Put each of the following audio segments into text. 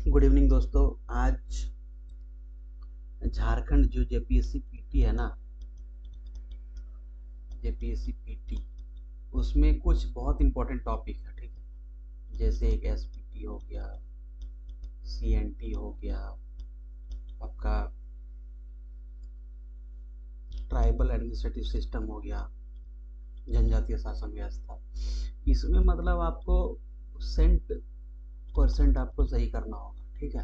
Good evening दोस्तों। आज झारखंड जो जेपीएससी पीटी है ना, जेपीएससी पीटी, उसमें कुछ बहुत इंपॉर्टेंट टॉपिक है। ठीक है, जैसे एक एसपीटी हो गया, सीएनटी हो गया, आपका ट्राइबल एडमिनिस्ट्रेटिव सिस्टम हो गया, जनजातीय शासन व्यवस्था। इसमें मतलब आपको सेंट परसेंट आपको सही करना होगा। ठीक है,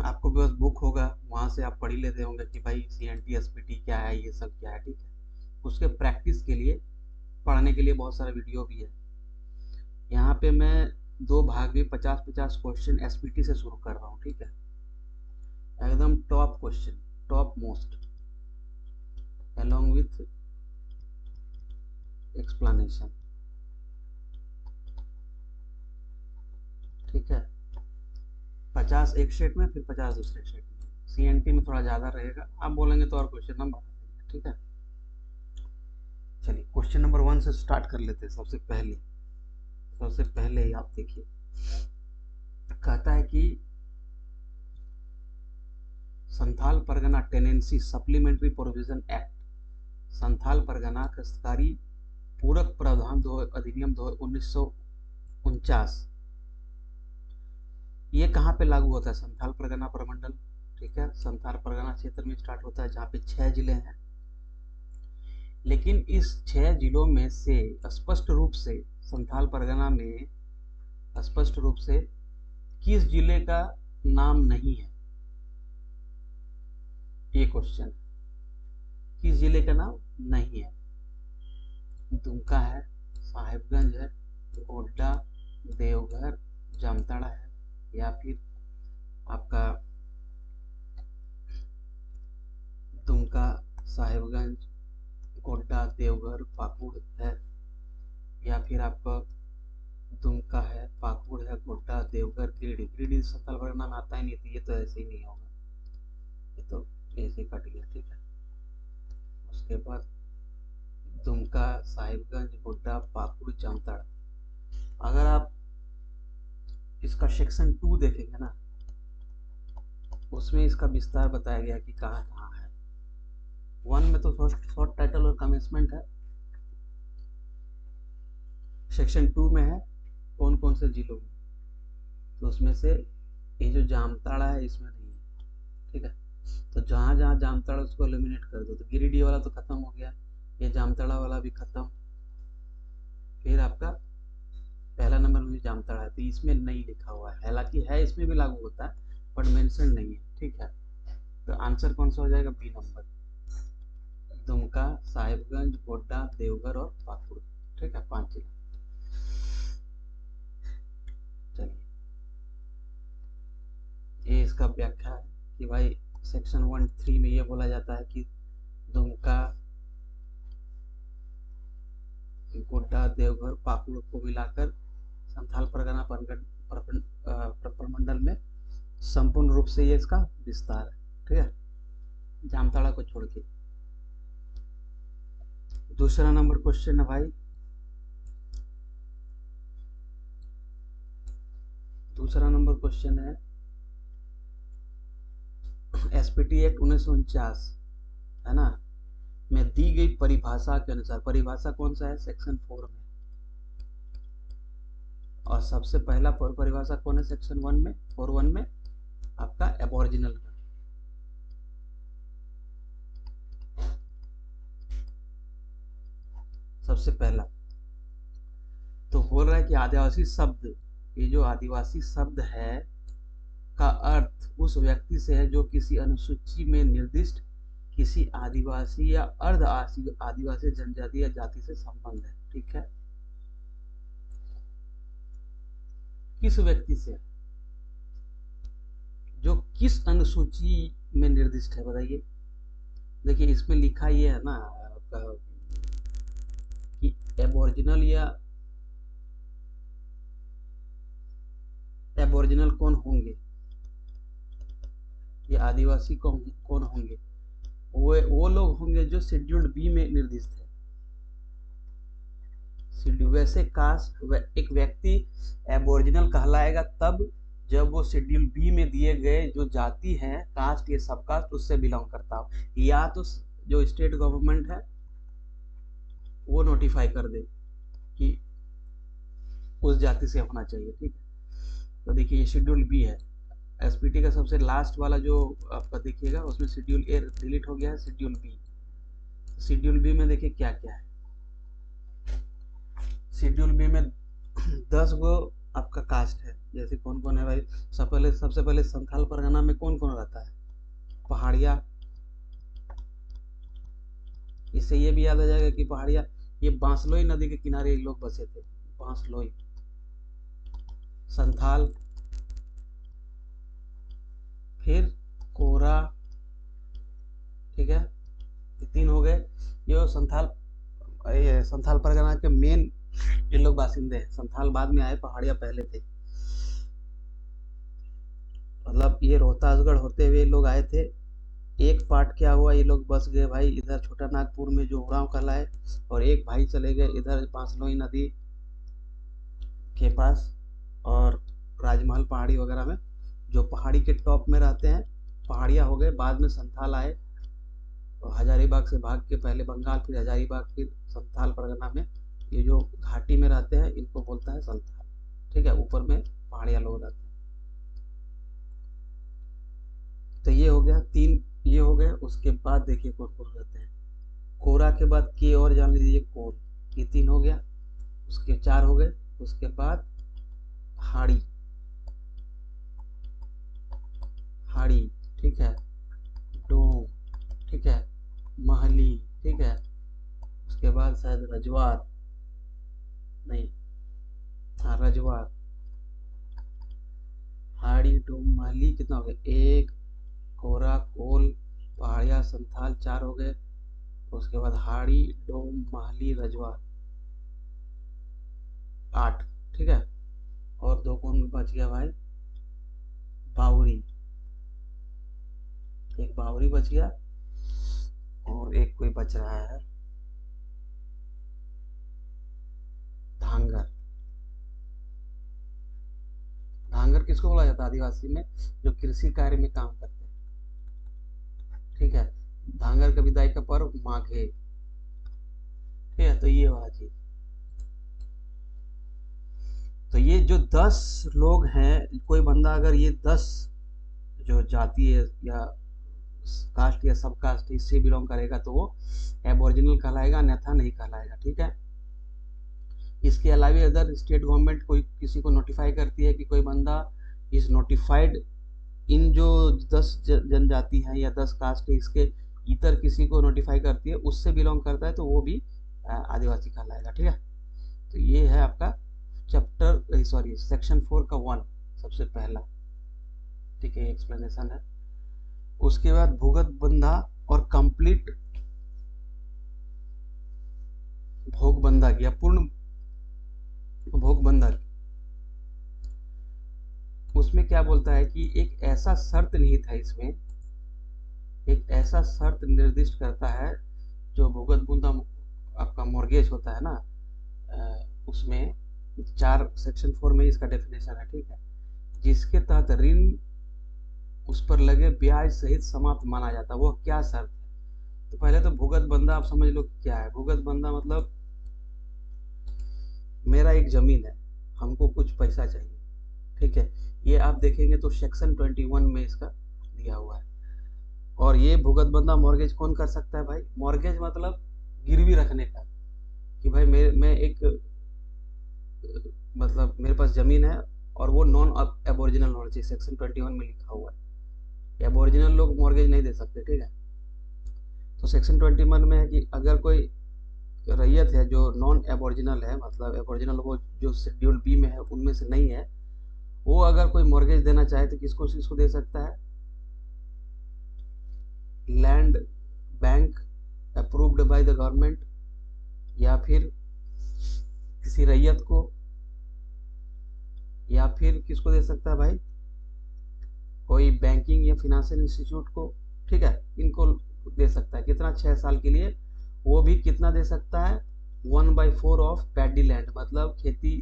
आपको बस बुक होगा, वहाँ से आप पढ़ ही लेते होंगे कि भाई सीएनटी एसपीटी क्या है, ये सब क्या है। ठीक है, उसके प्रैक्टिस के लिए पढ़ने के लिए बहुत सारा वीडियो भी है। यहाँ पे मैं दो भाग में 50-50 क्वेश्चन एसपीटी से शुरू कर रहा हूँ। ठीक है, एकदम top question, top most, along with explanation. ठीक है, 50 एक सेट में, फिर 50 दूसरे सेट में। सीएनटी में थोड़ा ज़्यादा रहेगा, आप बोलेंगे तो और क्वेश्चन हम बढ़ा देंगे। ठीक है, चलिए क्वेश्चन नंबर 1 से स्टार्ट कर लेते हैं। सबसे पहले ही आप देखिए, कहता है कि Santhal Pargana tenancy supplementary provision act, Santhal Pargana काश्तकारी पूरक प्रावधान अधिनियम 1949, ये कहाँ पे लागू होता है? संथाल परगना प्रमंडल। ठीक है, संथाल परगना क्षेत्र में स्टार्ट होता है, जहाँ पे 6 जिले हैं। लेकिन इस 6 जिलों में से स्पष्ट रूप से संथाल परगना में स्पष्ट रूप से किस जिले का नाम नहीं है? ये क्वेश्चन, किस जिले का नाम नहीं है? दुमका है, साहिबगंज है, गोड्डा, देवघर, जामताड़ा है, या फिर आपका दुमका, साहिबगंज, गोड्डा, देवघर, पाकुड़ है, या फिर आपका दुमका है, पाकुड़ है, गोड्डा, देवघर, गिरिडीह। गिरिडीह संथाल परगना में आता ही नहीं, थी ये तो ऐसे ही नहीं होगा, ये तो ऐसे ही कट गया। ठीक है, उसके बाद दुमका, साहिबगंज, गोड्डा, पाकुड़, जामताड़ा। अगर आप इसका सेक्शन 2 देखेंगे ना, उसमें इसका विस्तार बताया गया कि कहाँ कहाँ है। 1 में तो शॉर्ट टाइटल और कमेंसमेंट है, सेक्शन 2 में है कौन कौन से जिलों में, तो उसमें से ये जो जामताड़ा है इसमें नहीं है। ठीक है, तो जहाँ जहाँ जामताड़ा उसको एलिमिनेट कर दो। तो गिरिडीह वाला तो खत्म हो गया, ये जामताड़ा वाला भी खत्म। फिर आपका पहला नंबर में जामताड़ा है, तो इसमें नहीं लिखा हुआ है, हालांकि है इसमें भी लागू होता है, बट मेंशन नहीं है। ठीक है, तो आंसर कौन सा हो जाएगा? बी नंबर, दुमका, साहिबगंज, गोड्डा, देवघर और पाकुड़। ठीक है, 5 जिला। चलिए, ये इसका व्याख्या है कि भाई सेक्शन 1(3) में ये बोला जाता है कि दुमका, गोड्डा, देवघर, पाकुड़ को मिलाकर संथाल परगना प्रमंडल में संपूर्ण रूप से ये इसका विस्तार है। ठीक है, जामताड़ा को छोड़ के। दूसरा नंबर क्वेश्चन है भाई, दूसरा नंबर क्वेश्चन है एसपीटी एक्ट 1949 है ना, में दी गई परिभाषा के अनुसार, परिभाषा कौन सा है? सेक्शन 4 में। और सबसे पहला परिभाषा कौन है? सेक्शन 1 में, 4(1) में आपका एबोरिजिनल का। सबसे पहला तो बोल रहा है कि आदिवासी शब्द, ये जो आदिवासी शब्द है का अर्थ उस व्यक्ति से है जो किसी अनुसूची में निर्दिष्ट किसी आदिवासी या अर्ध आदिवासी जनजाति या जाति से संबंध है। ठीक है, किस व्यक्ति से, जो किस अनुसूची में निर्दिष्ट है, बताइए। देखिए इसमें लिखा ये है ना कि एबोरिजिनल या एबोरिजिनल कौन होंगे, ये आदिवासी कौन होंगे? वो लोग होंगे जो शेड्यूल्ड बी में निर्दिष्ट है। शेड्यूल, वैसे कास्ट एक व्यक्ति एबोरिजिनल कहलाएगा तब जब वो शेड्यूल बी में दिए गए जो जाति है, कास्ट या सब कास्ट, उससे बिलोंग करता हो, या तो जो स्टेट गवर्नमेंट है वो नोटिफाई कर दे कि उस जाति से होना चाहिए। ठीक है, तो देखिए ये शेड्यूल बी है। एसपीटी का सबसे लास्ट वाला जो आपका देखिएगा उसमें शेड्यूल ए डिलीट हो गया है, शेड्यूल बी। शेड्यूल बी में देखिए क्या क्या है। शेड्यूल बी में 10 गो आपका कास्ट है, जैसे कौन कौन है भाई। सबसे पहले संथाल परगना में कौन कौन रहता है, पहाड़िया। इससे ये भी याद आ जाएगा कि पहाड़िया ये बांसलोई नदी के किनारे लोग बसे थे, बांसलोई। संथाल, फिर कोरा, ठीक है, ये 3 हो गए। ये संथाल परगना के मेन ये लोग बासिंदे हैं। संथाल बाद में आए, पहाड़िया पहले थे। मतलब ये रोहतासगढ़ होते हुए लोग आए थे। एक पार्ट क्या हुआ, ये लोग बस गए भाई इधर छोटा नागपुर में जो उड़ाव कहलाए, और एक भाई चले गए इधर बांसलोई नदी के पास और राजमहल पहाड़ी वगैरह में, जो पहाड़ी के टॉप में रहते हैं, पहाड़िया हो गए। बाद में संथाल आए और हजारीबाग से भाग के पहले बंगाल, फिर हजारीबाग, फिर संथाल परगना में ये जो घाटी में रहते हैं इनको बोलता है संथाल। ठीक है, ऊपर में पहाड़िया लोग रहते हैं। तो ये हो गया 3, ये हो गए। उसके बाद देखिए कौन कौन रहते हैं। कोरा के बाद के और जान लीजिए कोल, ये 3 हो गया। उसके 4 हो गए। उसके बाद हाड़ी, हाड़ी, ठीक है, डोम, ठीक है, महली, ठीक है। उसके बाद शायद रजवार, नहीं, हाँ रजवार, हाड़ी, डोम, महली, कितना हो गया, 1, कोरा, कोल, पहाड़िया, संथाल, 4 हो गए। उसके बाद हाड़ी, डोम, महली, रजवार, 8, ठीक है। और 2 कौन बच गया भाई, बावरी, एक बावरी बच गया और एक कोई बच रहा है धांगर। धांगर किसको बोला जाता है आदिवासी में, जो कृषि कार्य में काम करते हैं। ठीक है, धांगर का विदाई का पर्व माघे। ठीक है, तो ये वाला चीज। तो ये जो 10 लोग हैं, कोई बंदा अगर ये 10 जो जाति है या कास्ट या सब कास्ट इससे बिलोंग करेगा तो वो एबोरिजिनल कहलाएगा, अन्यथा नहीं कहलाएगा। ठीक है, इसके अलावा अदर स्टेट गवर्नमेंट कोई किसी को नोटिफाई करती है कि कोई बंदा इस नोटिफाइड इन जो 10 जनजाति हैं या 10 कास्ट है इसके इतर किसी को नोटिफाई करती है, उससे बिलोंग करता है, तो वो भी आदिवासी कहलाएगा। ठीक है, तो ये है आपका चैप्टर, सॉरी सेक्शन 4 का 1 सबसे पहला। ठीक है, एक्सप्लेनेशन है। उसके बाद भूगत बंधा और कंप्लीट भोग बंधक या पूर्ण भोग बंधक, उसमें क्या बोलता है कि एक ऐसा शर्त निहित है इसमें, एक ऐसा शर्त निर्दिष्ट करता है जो भूगत बंधा आपका मॉर्गेज होता है ना, उसमें 4 सेक्शन 4 में इसका डेफिनेशन है। ठीक है, जिसके तहत ऋण उस पर लगे ब्याज सहित समाप्त माना जाता है। वो क्या शर्त है, तो पहले तो भूगत बंधा आप समझ लो क्या है। भूगत बंधा मतलब मेरा एक जमीन है, हमको कुछ पैसा चाहिए। ठीक है, ये आप देखेंगे तो सेक्शन 21 में इसका दिया हुआ है। और ये भूगत बंधा मॉर्गेज कौन कर सकता है भाई, मॉर्गेज मतलब गिरवी रखने का, कि भाई मैं एक मतलब मेरे पास जमीन है और वो नॉन एबोरिजिनल होना चाहिए, सेक्शन 21 में लिखा हुआ है। एबोरिजिनल लोग मॉर्गेज नहीं दे सकते। ठीक है, तो सेक्शन 21 में है कि अगर कोई रैयत है जो नॉन एबोरिजिनल है, मतलब एबोरिजिनल वो जो शेड्यूल बी में है उनमें से नहीं है, वो अगर कोई मॉर्गेज देना चाहे तो किसको किसको दे सकता है, land bank approved by the government, या फिर किसी रैयत को, या फिर किसको दे सकता है भाई, कोई बैंकिंग या फिनेंशियल इंस्टीट्यूट को। ठीक है, इनको दे सकता है। कितना, 6 साल के लिए। वो भी कितना दे सकता है, 1/4 ऑफ पैडी लैंड, मतलब खेती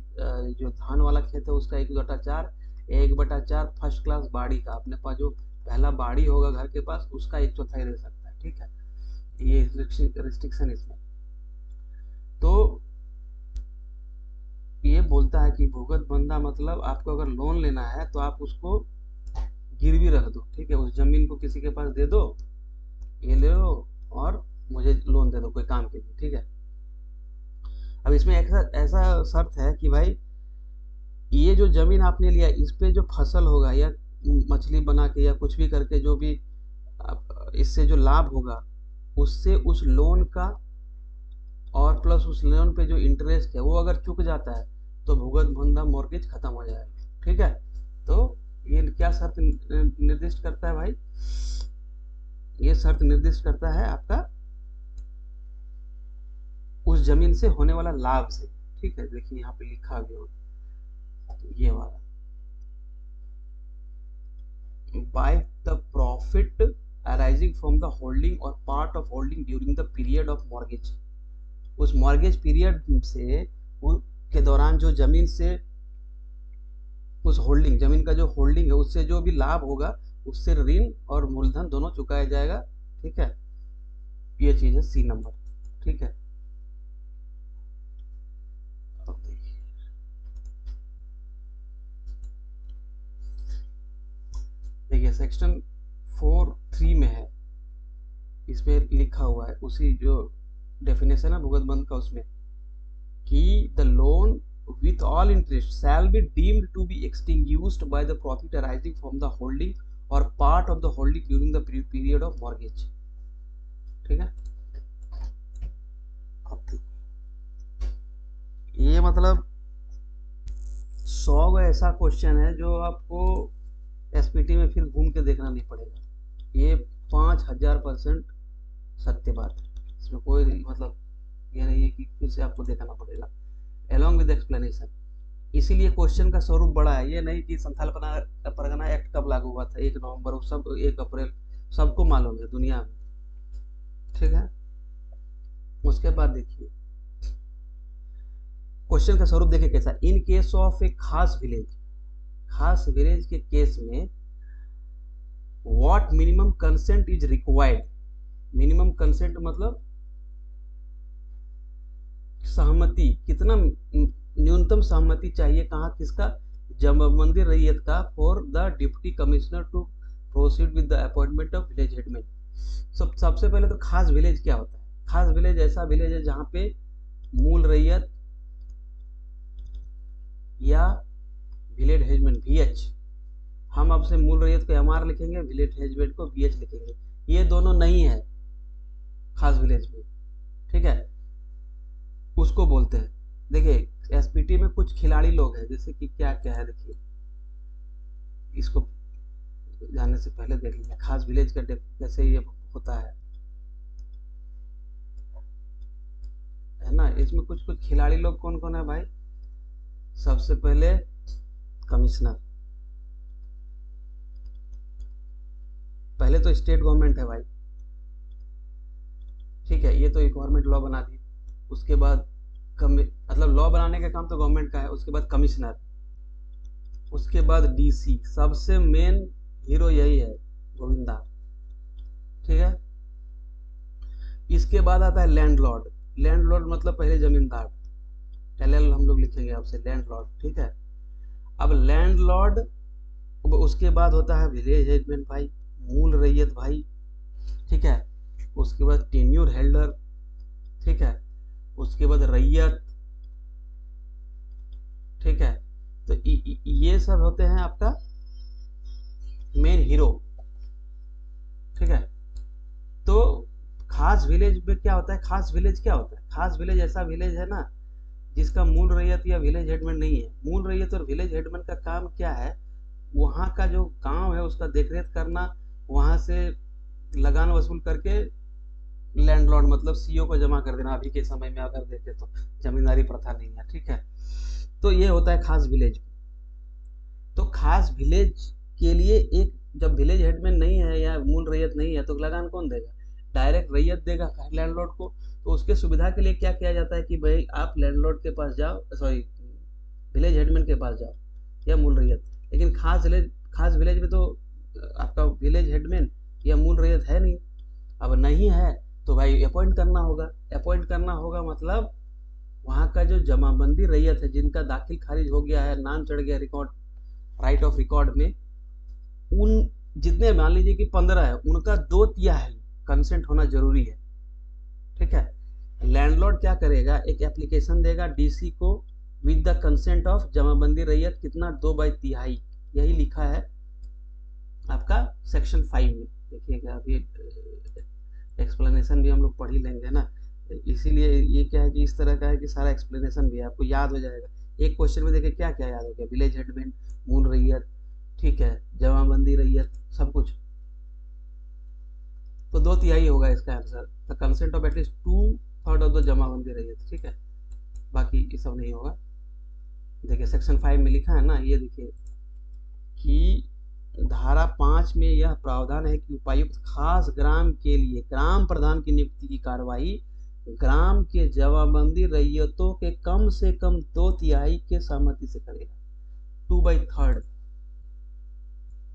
जो धान वाला खेत है उसका 1/4, 1/4 फर्स्ट क्लास बाड़ी का, अपने पास जो पहला बाड़ी होगा घर के पास उसका 1/4 दे सकता है। ठीक है, ये रिस्ट्रिक्शन इसमें। तो ये बोलता है कि भूगत बंधा मतलब आपको अगर लोन लेना है तो आप उसको गिरवी रख दो। ठीक है, उस जमीन को किसी के पास दे दो, ये ले लो और मुझे लोन दे दो कोई काम के लिए। ठीक है, अब इसमें ऐसा ऐसा शर्त है कि भाई ये जो जमीन आपने लिया इस पे जो फसल होगा या मछली बना के या कुछ भी करके जो भी इससे जो लाभ होगा उससे उस लोन का और प्लस उस लोन पे जो इंटरेस्ट है वो अगर चुक जाता है तो भुगत बंधा मॉर्गेज खत्म हो जाएगा। ठीक है, तो ये क्या शर्त निर्दिष्ट करता है भाई, ये शर्त निर्दिष्ट करता है आपका उस जमीन से होने वाला लाभ से। ठीक है, देखिए यहाँ पे लिखा गया ये वाला, by the profit arising from the holding और part of holding during the period of mortgage. उस मॉर्गेज पीरियड से के दौरान जो जमीन से उस होल्डिंग जमीन का जो होल्डिंग है उससे जो भी लाभ होगा उससे ऋण और मूलधन दोनों चुकाया जाएगा। ठीक है, ये चीज है सी नंबर। ठीक है, अब देखिए सेक्शन 4(3) में है, इसमें लिखा हुआ है उसी जो डेफिनेशन है भुगत बंध का उसमें कि the loan with all interest shall be deemed to be extinguished by the profit arising from the holding or part of the holding during the period of mortgage। ठीक है, ये मतलब 100 ऐसा क्वेश्चन है जो आपको एसपीटी में फिर घूम के देखना नहीं पड़ेगा। ये 5000% सत्य बात है, इसमें कोई मतलब ये नहीं है कि फिर से आपको देखना पड़ेगा along with explanation। इसीलिए क्वेश्चन का स्वरूप बड़ा है, ये नहीं कि संथाल परगना एक्ट कब लागू हुआ था 1 नवंबर, सब 1 अप्रैल सबको मालूम है दुनिया में। ठीक है, उसके बाद देखिए क्वेश्चन का स्वरूप देखिए कैसा, इन केस ऑफ ए खास विलेज के केस में what minimum consent is required. Minimum consent मतलब सहमति, कितना न्यूनतम सहमति चाहिए, कहाँ किसका, जमाबंदी रैयत का, for the deputy commissioner to proceed with the appointment of village headman. सबसे पहले तो खास विलेज क्या होता है, खास विलेज ऐसा विलेज है जहाँ पे मूल रैयत या विलेज हेडमैन VH, हम आपसे मूल रैयत को MR लिखेंगे, विलेज हेडमैन को VH लिखेंगे, ये दोनों नहीं है खास विलेज में। ठीक है, उसको बोलते हैं। देखिए एसपीटी में कुछ खिलाड़ी लोग हैं, जैसे कि क्या क्या है देखिए, इसको जानने से पहले देख लीजिए खास विलेज का कैसे ये होता है ना। इसमें कुछ कुछ खिलाड़ी लोग कौन कौन है भाई, सबसे पहले कमिश्नर, पहले तो स्टेट गवर्नमेंट है भाई। ठीक है, ये तो एक गवर्नमेंट लॉ बना दी, उसके बाद मतलब लॉ बनाने का काम तो गवर्नमेंट का है, उसके बाद कमिश्नर, उसके बाद DC, सबसे मेन हीरो यही है गोविंदा। ठीक है, इसके बाद आता है लैंडलॉर्ड। लैंडलॉर्ड मतलब पहले जमींदार, LL हम लोग लिखेंगे आपसे लैंडलॉर्ड। ठीक है, अब लैंडलॉर्ड, उसके बाद होता है विलेज हेडमैन भाई, मूल रैयत भाई। ठीक है, उसके बाद टेन्यूर हेल्डर। ठीक है, उसके बाद रैयत। ठीक है, तो ये सब होते हैं आपका मेन हीरो। ठीक है, तो खास विलेज में क्या होता है, खास विलेज क्या होता है, खास विलेज ऐसा विलेज है ना जिसका मूल रैयत या विलेज हेडमैन नहीं है। मूल रैयत और विलेज हेडमैन का काम क्या है, वहाँ का जो गांव है उसका देखरेख करना, वहाँ से लगान वसूल करके लैंडलॉर्ड मतलब सीओ को जमा कर देना। अभी के समय में अगर देखें तो जमींदारी प्रथा नहीं है। ठीक है, तो ये होता है खास विलेज। तो खास विलेज के लिए एक, जब विलेज हेडमैन नहीं है या मूल रैयत नहीं है तो लगान कौन देगा, डायरेक्ट रैयत देगा लैंडलॉर्ड को। तो उसके सुविधा के लिए क्या किया जाता है कि भाई आप लैंडलॉर्ड के पास जाओ, सॉरी विलेज हेडमैन के पास जाओ या मूल रैयत, लेकिन खास विलेज में तो आपका विलेज हेडमैन या मूल रैयत है नहीं। अब नहीं है तो भाई अपॉइंट करना होगा। अपॉइंट करना होगा मतलब वहाँ का जो जमाबंदी रैयत है, जिनका दाखिल खारिज हो गया है, नाम चढ़ गया रिकॉर्ड, राइट ऑफ रिकॉर्ड में, उन जितने मान लीजिए कि 15 है, उनका 2/3 कंसेंट होना जरूरी है। ठीक है, लैंडलॉर्ड क्या करेगा, एक एप्लीकेशन देगा डीसी को विद द कंसेंट ऑफ जमाबंदी रैयत, कितना 2/3, यही लिखा है आपका सेक्शन 5 में। देखिएगा अभी एक्सप्लेनेशन भी हम लोग पढ़ ही लेंगे ना, इसीलिए ये क्या है कि इस तरह का है कि सारा एक्सप्लेनेशन भी आपको याद हो जाएगा। एक क्वेश्चन में देखिए क्या क्या याद हो गया, विलेज हेडमैन, मूल रैयत, ठीक है, जमाबंदी रैयत, सब कुछ। तो 2/3 होगा इसका answer, the consent of at least 2/3 of the jamabandi raiyat. ठीक है, बाकी ये सब नहीं होगा। देखिए सेक्शन 5 में लिखा है ना, ये देखिए कि धारा 5 में यह प्रावधान है कि उपायुक्त खास ग्राम के लिए ग्राम प्रधान की नियुक्ति की कार्रवाई ग्राम के जमाबंदी रैयतों के कम से कम 2/3 के सहमति से करेगा, 2/3।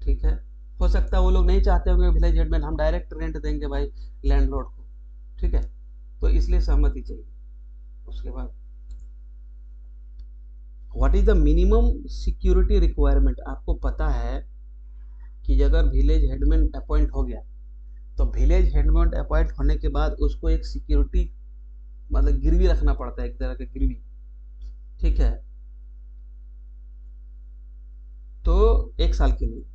ठीक है, हो सकता है वो लोग नहीं चाहते होंगे विलेज हेडमैन हम डायरेक्ट रेंट देंगे भाई लैंडलॉर्ड को, ठीक है, तो इसलिए सहमति चाहिए। उसके बाद what is the minimum security requirement, आपको पता है कि अगर विलेज हेडमैन अपॉइंट हो गया तो विलेज हेडमैन अपॉइंट होने के बाद उसको एक सिक्योरिटी मतलब गिरवी रखना पड़ता है, एक तरह का गिरवी। ठीक है, तो 1 साल के लिए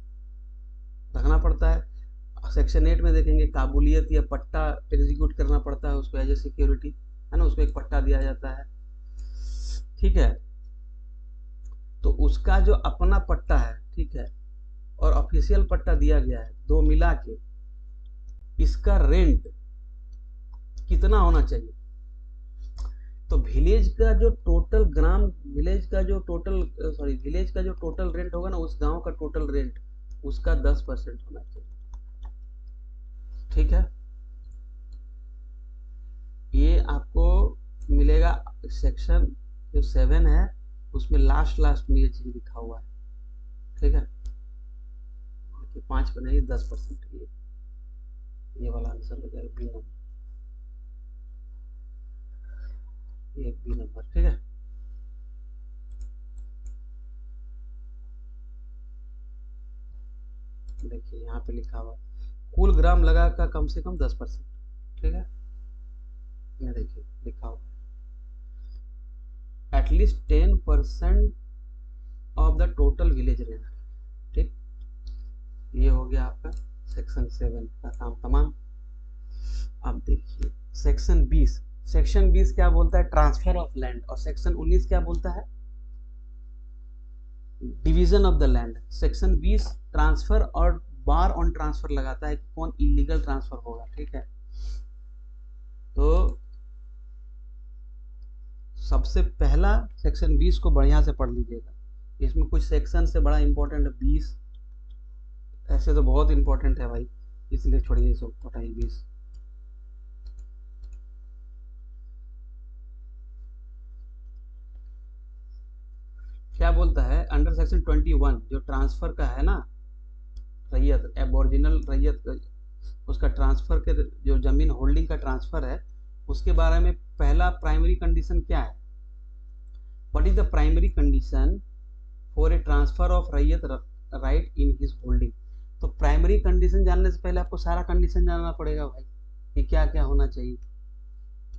रखना पड़ता है। सेक्शन 8 में देखेंगे काबूलियत या पट्टा एग्जीक्यूट करना पड़ता है उसको एज ए सिक्योरिटी, है ना, उसको एक पट्टा दिया जाता है। ठीक है, तो उसका जो अपना पट्टा है, ठीक है, और ऑफिशियल पट्टा दिया गया है, दो मिला के इसका रेंट कितना होना चाहिए। तो विलेज का जो टोटल ग्राम, विलेज का जो टोटल रेंट होगा ना, उस गांव का टोटल रेंट, उसका 10% होना चाहिए। ठीक है, ये आपको मिलेगा सेक्शन जो 7 है उसमें लास्ट में ये चीज लिखा हुआ है। ठीक है, 5 पर नहीं 10%, ये वाला आंसर हो जाएगा बी नंबर, एक बी नंबर। ठीक है, देखिए यहाँ पे लिखा हुआ कुल ग्राम लगा का कम से कम 10%। ठीक है, ये देखिए लिखा हुआ at least 10% of the total village rent. ठीक, ये हो गया आपका सेक्शन 7 का काम तमाम। अब देखिए सेक्शन 20, सेक्शन 20 क्या बोलता है, ट्रांसफर ऑफ लैंड, और सेक्शन 19 क्या बोलता है, division of the land. Section 20 transfer और बार ऑन ट्रांसफर लगाता है कि कौन इलीगल ट्रांसफर होगा। ठीक है, तो सबसे पहला सेक्शन 20 को बढ़िया से पढ़ लीजिएगा, इसमें कुछ सेक्शन से बड़ा इंपॉर्टेंट है 20, ऐसे तो बहुत इंपॉर्टेंट है भाई, इसलिए छोड़िए इसको, हटाइए 20। क्या बोलता है अंडर सेक्शन 21, जो ट्रांसफर का है ना, रैयत एबोरिजिनल रैयत, उसका ट्रांसफर के जो जमीन होल्डिंग का ट्रांसफर है उसके बारे में पहला प्राइमरी कंडीशन क्या है, what is the primary condition for a transfer of रैयत राइट इन हिज होल्डिंग। तो प्राइमरी कंडीशन जानने से पहले आपको सारा कंडीशन जानना पड़ेगा भाई कि क्या क्या होना चाहिए,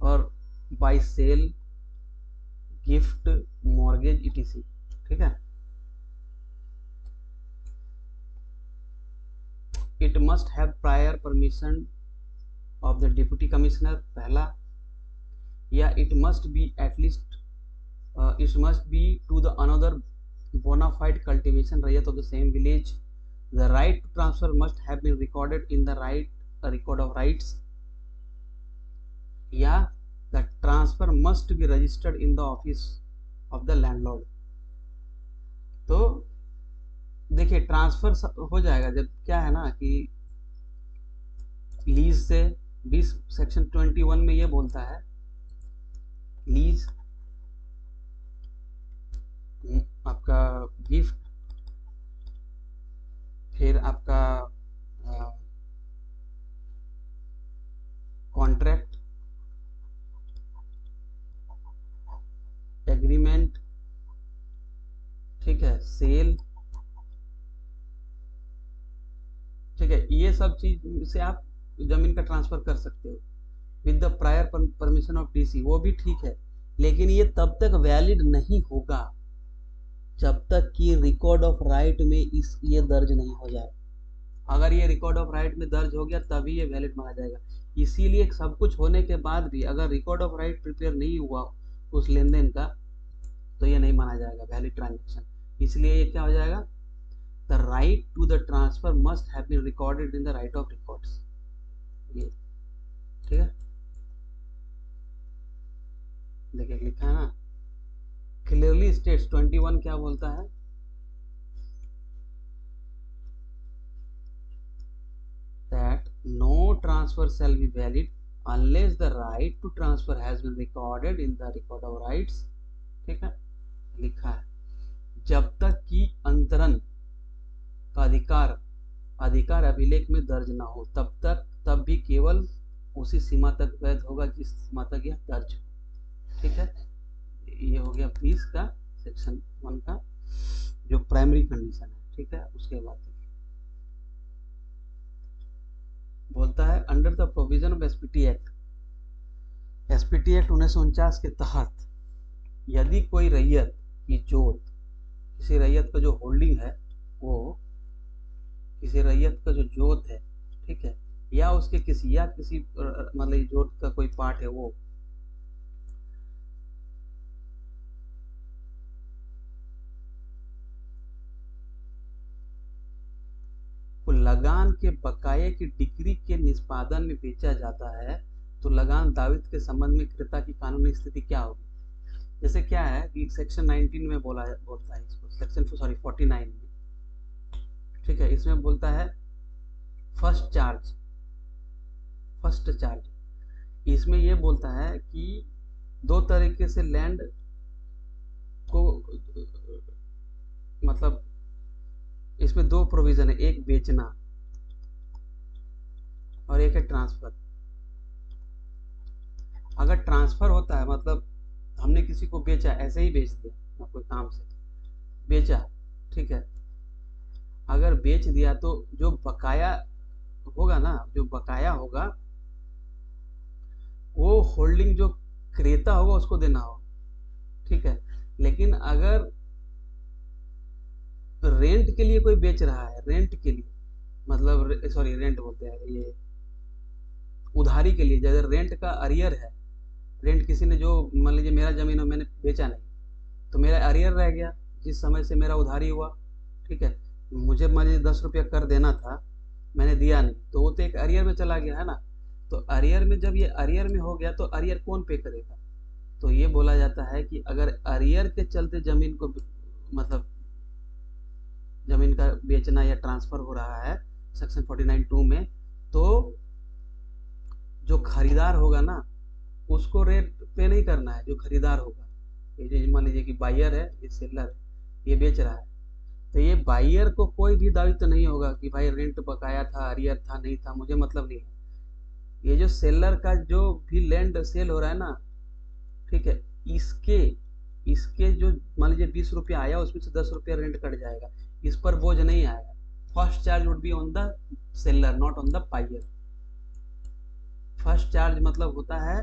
और by sale, gift, mortgage, etc. ठीक है, it must have prior permission of the deputy commissioner, पहला, या it must be at least it must be to the another bona fide cultivation rayat of the same village, the right to transfer must have been recorded in the record of rights, या the transfer must be registered in the office of the landlord। तो देखिए transfer हो जाएगा जब क्या है ना कि लीज से 20 सेक्शन 21 में ये बोलता है लीज आपका गिफ्ट, फिर आपका कॉन्ट्रैक्ट, एग्रीमेंट, ठीक है, सेल, ठीक है, ये सब चीज से आप जमीन का ट्रांसफर कर सकते हो with the prior permission of DC, वो भी ठीक है, लेकिन ये तब तक वैलिड नहीं होगा जब तक कि रिकॉर्ड ऑफ राइट में ये दर्ज नहीं हो जाए। अगर ये रिकॉर्ड ऑफ राइट में दर्ज हो गया तभी ये वैलिड माना जाएगा। इसीलिए सब कुछ होने के बाद भी अगर रिकॉर्ड ऑफ राइट प्रिपेयर नहीं हुआ उस लेन देन का तो ये नहीं माना जाएगा वैलिड ट्रांजेक्शन। इसलिए ये क्या हो जाएगा, the right to the transfer must have been recorded in the right of records. ये ठीक है, देखिए लिखा है ना, क्लियरली स्टेट्स 21 क्या बोलता है, that no transfer shall be valid unless the right to transfer has been recorded in the record of rights। ठीक है, लिखा है जब तक कि अंतरण का अधिकार अभिलेख में दर्ज ना हो तब भी केवल उसी सीमा तक वैध होगा जिस सीमा तक यह दर्ज हो। ठीक है, ये हो गया 20 का सेक्शन 1 का जो प्राइमरी कंडीशन है। ठीक है, उसके बाद बोलता है under the provision of SPT act 1949 के तहत यदि कोई रैयत की जोत, किसी रैयत का जो होल्डिंग है वो किसी रैयत का जो जोत है, ठीक है, या उसके किसी मतलब जोत का कोई पार्ट है वो को लगान के बकाये की डिक्री के निष्पादन में बेचा जाता है तो लगान दावित के संबंध में क्रेता की कानूनी स्थिति क्या होगी। जैसे क्या है कि सेक्शन 19 में बोलता है इसको, सेक्शन 49 में, ठीक है, इसमें बोलता है फर्स्ट चार्ज। इसमें ये बोलता है कि दो तरीके से लैंड को, मतलब इसमें दो प्रोविजन है, एक बेचना और एक है ट्रांसफर। अगर ट्रांसफर होता है मतलब हमने किसी को बेचा, ऐसे ही बेच दिया, कोई काम से बेचा, ठीक है, अगर बेच दिया तो जो बकाया होगा ना, जो बकाया होगा वो होल्डिंग जो क्रेता होगा उसको देना होगा। ठीक है, लेकिन अगर रेंट के लिए कोई बेच रहा है, रेंट के लिए मतलब रेंट बोलते हैं ये उधारी के लिए, जैसे रेंट का अरियर है, रेंट किसी ने जो मान लीजिए मेरा जमीन है मैंने बेचा नहीं तो मेरा अरियर रह गया जिस समय से मेरा उधारी हुआ। ठीक है, मुझे मान लीजिए 10 रुपया कर देना था, मैंने दिया नहीं तो वो तो एक अरियर में चला गया है ना। तो अरियर में जब ये अरियर में हो गया तो अरियर कौन पे करेगा, तो ये बोला जाता है कि अगर अरियर के चलते जमीन को मतलब जमीन का बेचना या ट्रांसफर हो रहा है सेक्शन 49(2) में, तो जो खरीदार होगा ना उसको रेट पे नहीं करना है। जो खरीदार होगा, ये मान लीजिए कि बायर है, ये सेलर है, ये बेच रहा है, तो ये बायर को कोई भी दायित्व तो नहीं होगा कि भाई रेंट बकाया था, अरियर था, नहीं था, मुझे मतलब नहीं है। ये जो सेलर का जो भी लैंड सेल हो रहा है ना, ठीक है, इसके जो मान लीजिए 20 रुपया आया उसमें से 10 रुपया रेंट कट जाएगा, इस पर बोझ नहीं आएगा। First charge would be on the seller not on the buyer. First charge मतलब होता है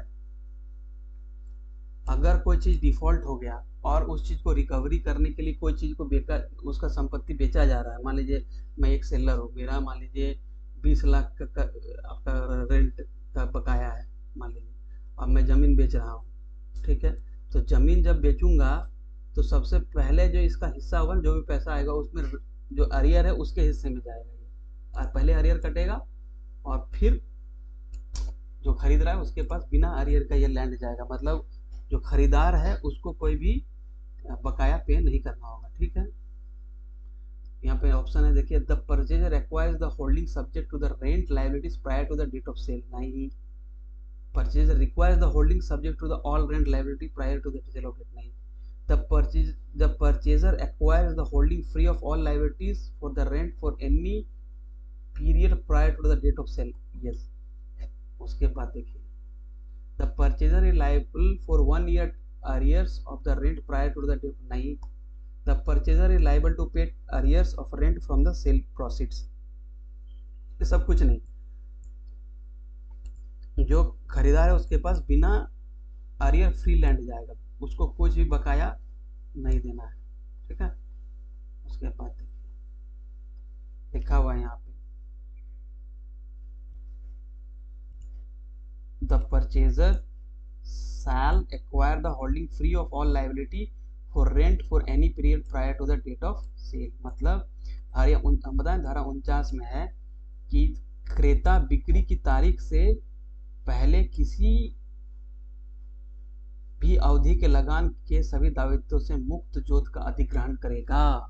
अगर कोई चीज डिफॉल्ट हो गया और उस चीज को रिकवरी करने के लिए कोई चीज को बेकार उसका संपत्ति बेचा जा रहा है, मान लीजिए मैं एक सेलर हूँ, मेरा मान लीजिए 20 लाख का आपका रेंट का बकाया है मान लीजिए, अब मैं जमीन बेच रहा हूँ, ठीक है, तो जमीन जब बेचूंगा तो सबसे पहले जो इसका हिस्सा होगा, जो भी पैसा आएगा उसमें जो अरियर है उसके हिस्से में जाएगा ये, और पहले अरियर कटेगा और फिर जो खरीद रहा है उसके पास बिना अरियर का ये लैंड जाएगा। मतलब जो खरीदार है उसको कोई भी बकाया पे नहीं करना होगा। ठीक है, यहाँ पे ऑप्शन है देखिए, the purchaser acquires the holding subject to the rent liabilities prior to the date of sale. नहीं, purchaser requires the holding subject to the all rent liability prior to the digital object. नहीं, the purchaser acquires the holding free of all liabilities for the rent for any period prior to the date of sale। yes। उसके बाद देखिए, the purchaser is liable for 1 year arrears of the rent prior to the date। नहीं, the purchaser is liable to pay arrears of rent from the sale proceeds। ये सब कुछ नहीं, जो खरीदार है उसके पास बिना अरियर फ्री लैंड जाएगा, उसको कुछ भी बकाया नहीं देना है। ठीक है, उसके बाद देखिए लिखा हुआ है यहाँ पे, the purchaser shall acquire the holding free of all liability for rent for any period prior to the date of sale. मतलब धारा 49 में है कि क्रेता बिक्री की तारीख से पहले किसी भी अवधि के लगान के सभी दायित्वों से मुक्त जोत का अधिग्रहण करेगा।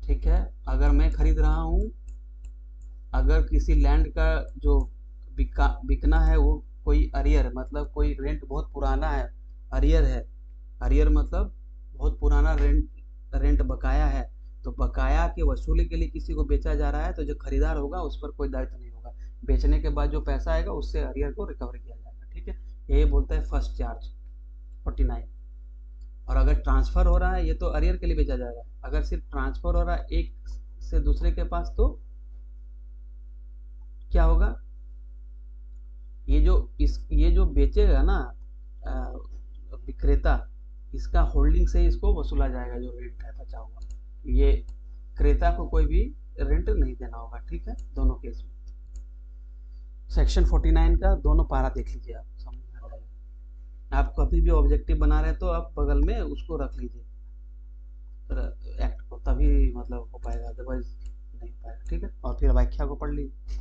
ठीक है, अगर मैं खरीद रहा हूं, अगर किसी लैंड का जो बिकना है वो कोई अरियर, मतलब कोई रेंट बहुत पुराना है, अरियर है, अरियर मतलब बहुत पुराना रेंट बकाया है, तो बकाया के वसूली के लिए किसी को बेचा जा रहा है, तो जो खरीदार होगा उस पर कोई दायित्व नहीं होगा, बेचने के बाद जो पैसा आएगा उससे अरियर को रिकवर किया जाएगा। ठीक है, यही बोलता है फर्स्ट चार्ज 49। और अगर ट्रांसफर हो रहा है, ये तो अरियर के लिए बेचा जा रहा है, अगर सिर्फ ट्रांसफर हो रहा है एक से दूसरे के पास, तो क्या होगा, ये जो बेचेगा ना विक्रेता, इसका होल्डिंग से इसको वसूला जाएगा जो रेंट है बचा हुआ, ये क्रेता को कोई भी रेंट नहीं देना होगा। ठीक है, दोनों केस में। सेक्शन 49 का दोनों पारा देख लीजिए, आप समझ में आ जाएगा। आप कभी भी ऑब्जेक्टिव बना रहे हैं तो आप बगल में उसको रख लीजिए एक्ट को, तभी मतलब हो पाएगा, अदरवाइज नहीं हो पाएगा। ठीक है, और फिर व्याख्या को पढ़ लीजिए।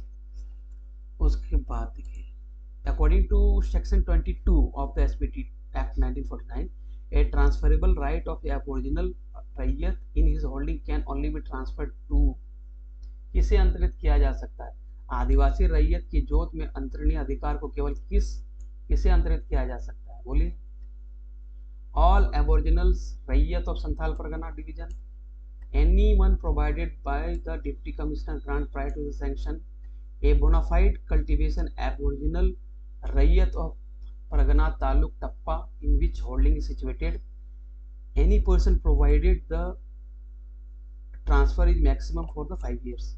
उसके बाद देखिए, according to section 22 of the SPT act 1949, a transferable right of aboriginal रैयत in his holding can only be transferred to, किसे अंतरित किया जा सकता है, आदिवासी रैयत की जोत में अंतरणीय अधिकार को केवल किसे अंतरित किया जा सकता है, बोलिए। ऑल एबोरिजिनल्स रैयत of Santhal Pargana division, anyone provided by the deputy commissioner grant prior to the sanction, a bona fide cultivation aboriginal रैयत of Pargana Taluk Tappa in which holding is situated, any person provided the transfer is maximum for the 5 years।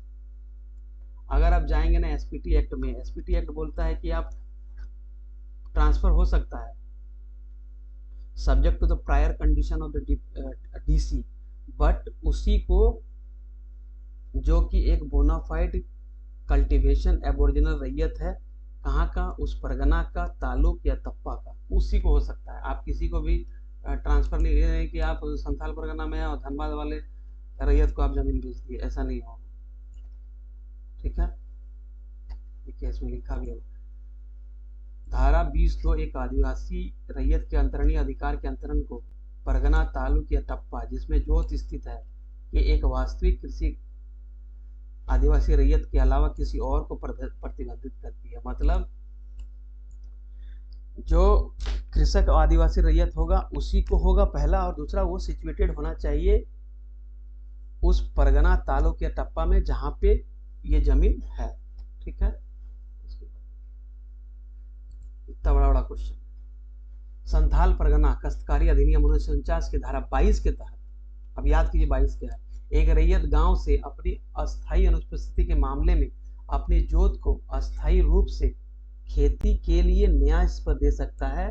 अगर आप जाएंगे ना SPT act में, SPT act बोलता है कि आप ट्रांसफर हो सकता है subject to the prior condition of the DC, but उसी को जो कि एक बोनाफाइड कल्टीवेशन एबोरिजिनल रैयत है, कहाँ का, उस परगना का, तालुक या तप्पा का, उसी को हो सकता है। आप किसी को भी ट्रांसफर नहीं ले रहे कि आप संथाल परगना में और धनबाद वाले रैयत को आप जमीन बेच दिए, ऐसा नहीं होगा। ठीक है, देखिए इसमें लिखा भी है, धारा 20(2) एक आदिवासी रैयत के अंतरणीय अधिकार के अंतरण को परगना, तालुक या टप्पा जिसमें जोत स्थित है, ये एक वास्तविक कृषि आदिवासी रैयत के अलावा किसी और को प्रतिबंधित करती है। मतलब जो कृषक आदिवासी रैयत होगा उसी को होगा पहला, और दूसरा वो सिचुएटेड होना चाहिए उस परगना, तालुक या टप्पा में जहां पे ये जमीन है। ठीक है, इतना बड़ा क्वेश्चन। संथाल परगना काश्तकारी अधिनियम 1949 की धारा 22 के तहत, अब याद कीजिए 22 क्या है, एक रैयत गांव से अपनी अस्थायी अनुपस्थिति के मामले में अपनी जोत को अस्थायी रूप से खेती के लिए न्यास पर दे सकता है।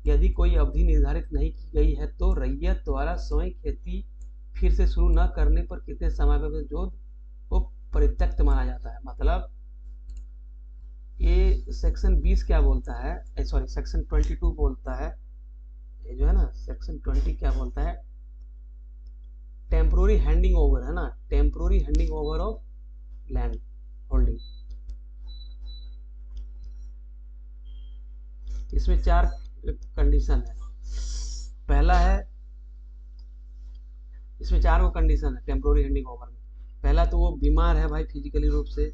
यदि कोई अवधि निर्धारित नहीं की गई है तो रैयत द्वारा स्वयं खेती फिर से शुरू न करने पर कितने समय में जोत को परित्यक्त माना जाता है। मतलब ये सेक्शन 20 क्या बोलता है, सॉरी सेक्शन 22 बोलता है, ये जो है ना सेक्शन 20 क्या बोलता है, टेम्पोररी हैंडिंग ओवर है ना, temporary handing over of land holding. इसमें 4 कंडीशन है। पहला है, इसमें 4 कंडीशन है टेम्पोररी हैंडिंग ओवर में। पहला तो वो बीमार है भाई फिजिकली रूप से,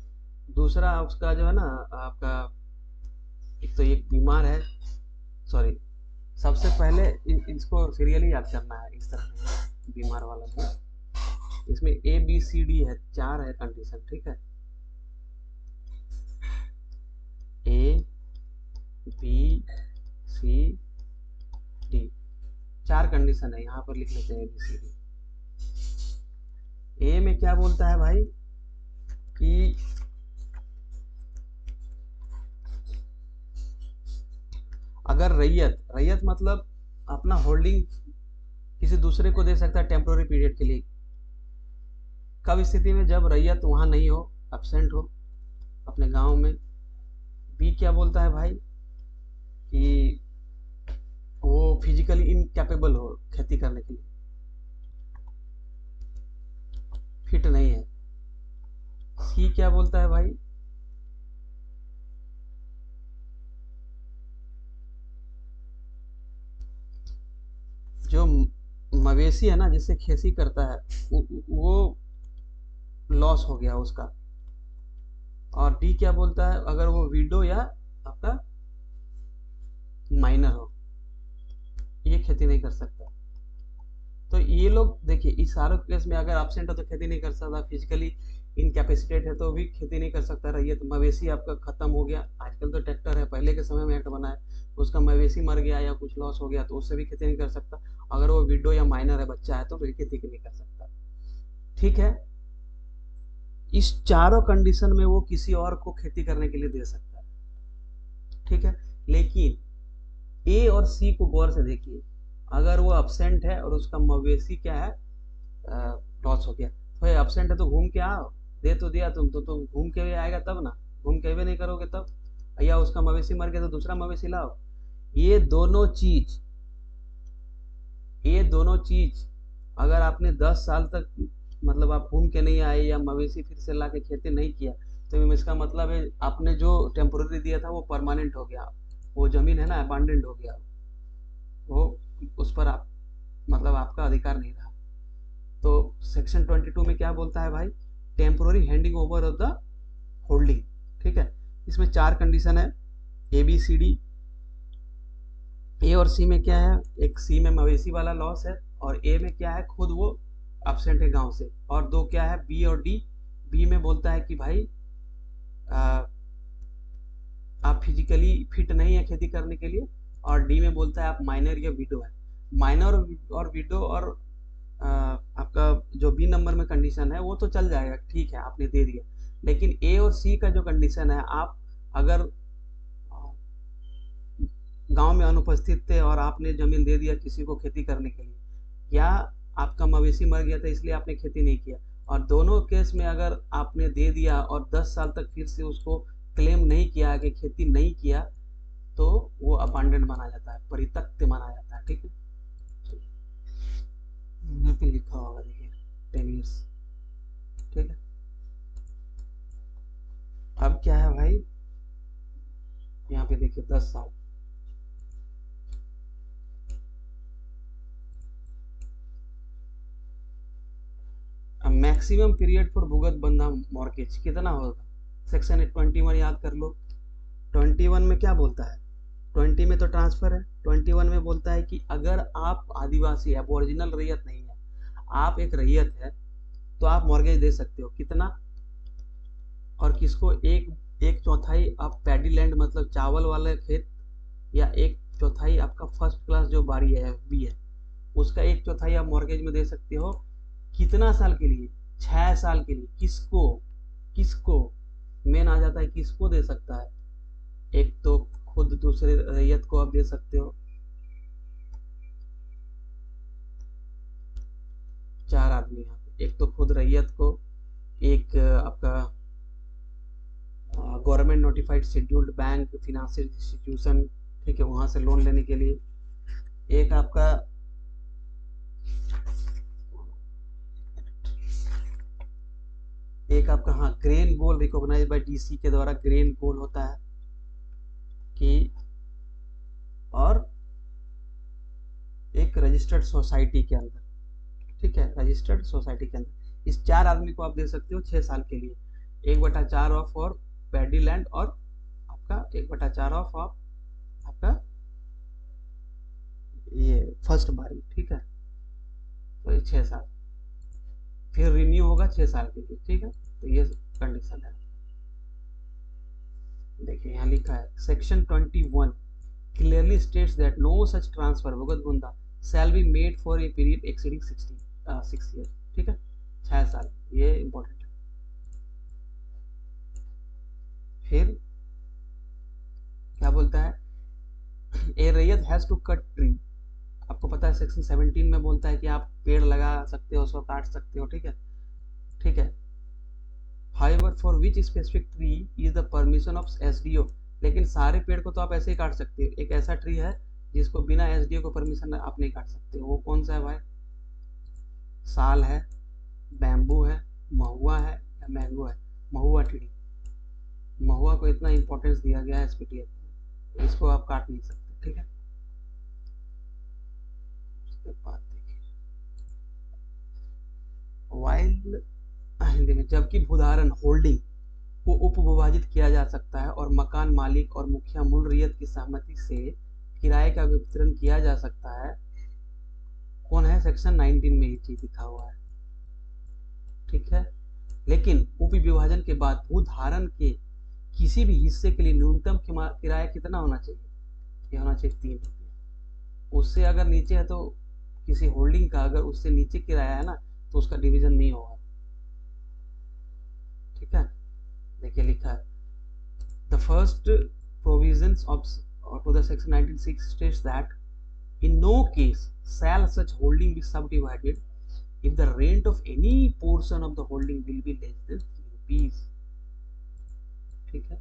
दूसरा उसका जो है ना आपका, एक तो एक बीमार है, सॉरी, सबसे पहले इसको सीरियली याद करना है इस तरह से, बीमार वाला में इसमें ए बी सी डी है, 4 है कंडीशन, ठीक है। A B C D, 4 condition है, यहाँ पर लिख लेते हैं ए बी सी डी। ए में क्या बोलता है भाई कि अगर रैयत, रैयत मतलब अपना होल्डिंग किसी दूसरे को दे सकता है टेम्पोररी पीरियड के लिए, कब स्थिति में, जब रैयत वहां नहीं हो, एब्सेंट हो अपने गांव में। बी क्या बोलता है भाई कि वो फिजिकली इनकैपेबल हो खेती करने के लिए, फिट नहीं है। सी क्या बोलता है भाई, जो मवेशी है ना जिससे खेती करता है वो लॉस हो गया उसका। और डी क्या बोलता है, अगर वो विडो या आपका माइनर हो, ये खेती नहीं कर सकता। तो ये लोग देखिए, इस सारे केस में अगर एब्सेंट हो तो खेती नहीं कर सकता, फिजिकली इनकैपेसिटेट है तो भी खेती नहीं कर सकता। रैयत मवेशी आपका खत्म हो गया, आजकल तो ट्रैक्टर है, पहले के समय में एक्ट बना है, उसका मवेशी मर गया या कुछ लॉस हो गया तो उससे भी खेती नहीं कर सकता। अगर वो विडो या माइनर है, बच्चा है, तो फिर खेती नहीं कर सकता। ठीक है, इस चारों कंडीशन में वो किसी और को खेती करने के लिए दे सकता है, ठीक है। लेकिन ए और सी को गौर से देखिए, अगर वो एब्सेंट है और उसका मवेशी क्या है, लॉस हो गया, तो एब्सेंट है तो घूम के आओ, दे तो दिया तुम तो घूम के भी आएगा तब ना, घूम के भी नहीं करोगे तब, या उसका मवेशी मर गया तो दूसरा मवेशी लाओ। ये दोनों चीज, ये दोनों चीज अगर आपने 10 साल तक मतलब आप घूम के नहीं आए या मवेशी फिर से ला के खेती नहीं किया, तो इसका मतलब है आपने जो टेम्पोररी दिया था वो परमानेंट हो गया, वो जमीन है ना अबांडेंट हो गया, वो उस पर आप मतलब आपका अधिकार नहीं रहा। तो सेक्शन 22 में क्या बोलता है भाई, temporary handing over of the holding, ठीक है। इसमें 4 कंडीशन है, ए बी सी डी। ए और सी में क्या है, एक सी में मवेशी वाला लॉस है, और ए में क्या है, खुद वो एब्सेंट है गांव से। और दो क्या है, बी और डी। बी में बोलता है कि भाई आ, आप फिजिकली फिट नहीं है खेती करने के लिए, और डी में बोलता है आप माइनर या विडो है। माइनर और विडो और आपका जो बी नंबर में कंडीशन है वो तो चल जाएगा, ठीक है, आपने दे दिया। लेकिन ए और सी का जो कंडीशन है, आप अगर गांव में अनुपस्थित थे और आपने जमीन दे दिया किसी को खेती करने के लिए, या आपका मवेशी मर गया था इसलिए आपने खेती नहीं किया, और दोनों केस में अगर आपने दे दिया और 10 साल तक फिर से उसको क्लेम नहीं किया कि खेती नहीं किया, तो वो अबांडन माना जाता है, परित्यक्त माना जाता है, ठीक है। यहाँ पे लिखा होगा देखिए 10 ईयर्स, ठीक है। अब क्या है भाई, यहाँ पे देखिए 10 साल। अब मैक्सिमम पीरियड फॉर भुगत बंधा मॉर्गेज कितना होगा, सेक्शन 21 याद कर लो। 21 में क्या बोलता है, 20 में तो ट्रांसफर है, 21 में बोलता है कि अगर आप आदिवासी है, ओरिजिनल रैयत नहीं है, आप एक रैयत है, तो आप मॉर्गेज दे सकते हो, कितना, और किसको, एक चौथाई आप पैडी लैंड मतलब चावल वाले खेत, या एक चौथाई आपका फर्स्ट क्लास जो बारी है एफबी है, उसका एक चौथाई आप मॉर्गेज में दे सकते हो। कितना साल के लिए, 6 साल के लिए। किसको, किसको, मेन आ जाता है किसको दे सकता है, एक तो खुद दूसरे रैयत को आप दे सकते हो, 4 आदमी यहाँ पे, एक तो खुद रैयत को, एक आपका government notified scheduled bank financial institution, ठीक है, वहां से लोन लेने के लिए, एक आपका हाँ ग्रेन गोल रिकॉग्नाइज बाय डीसी के द्वारा, ग्रेन गोल होता है कि, और एक रजिस्टर्ड सोसाइटी के अंदर, ठीक है, रजिस्टर्ड सोसाइटी के अंदर। इस 4 आदमी को आप दे सकते हो 6 साल के लिए, 1/4 ऑफ और पैडी लैंड और आपका 1/4 ऑफ आपका ये फर्स्ट बारी, ठीक है। तो ये 6 साल, फिर रिन्यू होगा 6 साल के लिए, ठीक है। तो ये कंडीशन है। देखिए यहाँ लिखा है section 21 clearly states that no such transfer भगत बुंदा shall be made for a period exceeding 6 year, ठीक है, 6 साल, ये इंपॉर्टेंट है। फिर क्या बोलता है, ए रैयत हैज टू कट ट्री, आपको पता है सेक्शन 17 में बोलता है कि आप पेड़ लगा सकते हो, उसको काट सकते हो, ठीक है, ठीक है। However, for which specific tree is the permission of SDO, लेकिन सारे पेड़ को तो आप ऐसे ही काट सकते हो, एक ऐसा ट्री है जिसको बिना SDO को परमिशन आप नहीं काट सकते, वो कौन सा है भाई? साल है, बैम्बू है, महुआ है या मैंगो है? महुआ ट्री, महुआ को इतना इंपॉर्टेंस दिया गया है SPTF में, इसको आप काट नहीं सकते, ठीक है। उसके बाद देखिए वाइल्ड हिंदी में, जबकि भूधारण होल्डिंग को उपविभाजित किया जा सकता है और मकान मालिक और मुखिया मूल रैयत की सहमति से किराए का वितरण किया जा सकता है। कौन है? सेक्शन 19 में ये चीज लिखा हुआ है, ठीक है। लेकिन उपविभाजन के बाद भूधारण के किसी भी हिस्से के लिए न्यूनतम किराया कितना होना चाहिए? ये होना चाहिए 3 रुपये। उससे अगर नीचे है तो किसी होल्डिंग का अगर उससे नीचे किराया है ना तो उसका डिवीजन नहीं होगा, ठीक है। देखिए लिखा है the first provisions of to the section 19(6) states that in no case shall such holding be subdivided if the rent of any portion of the holding will be less than 3 rupees, ठीक है।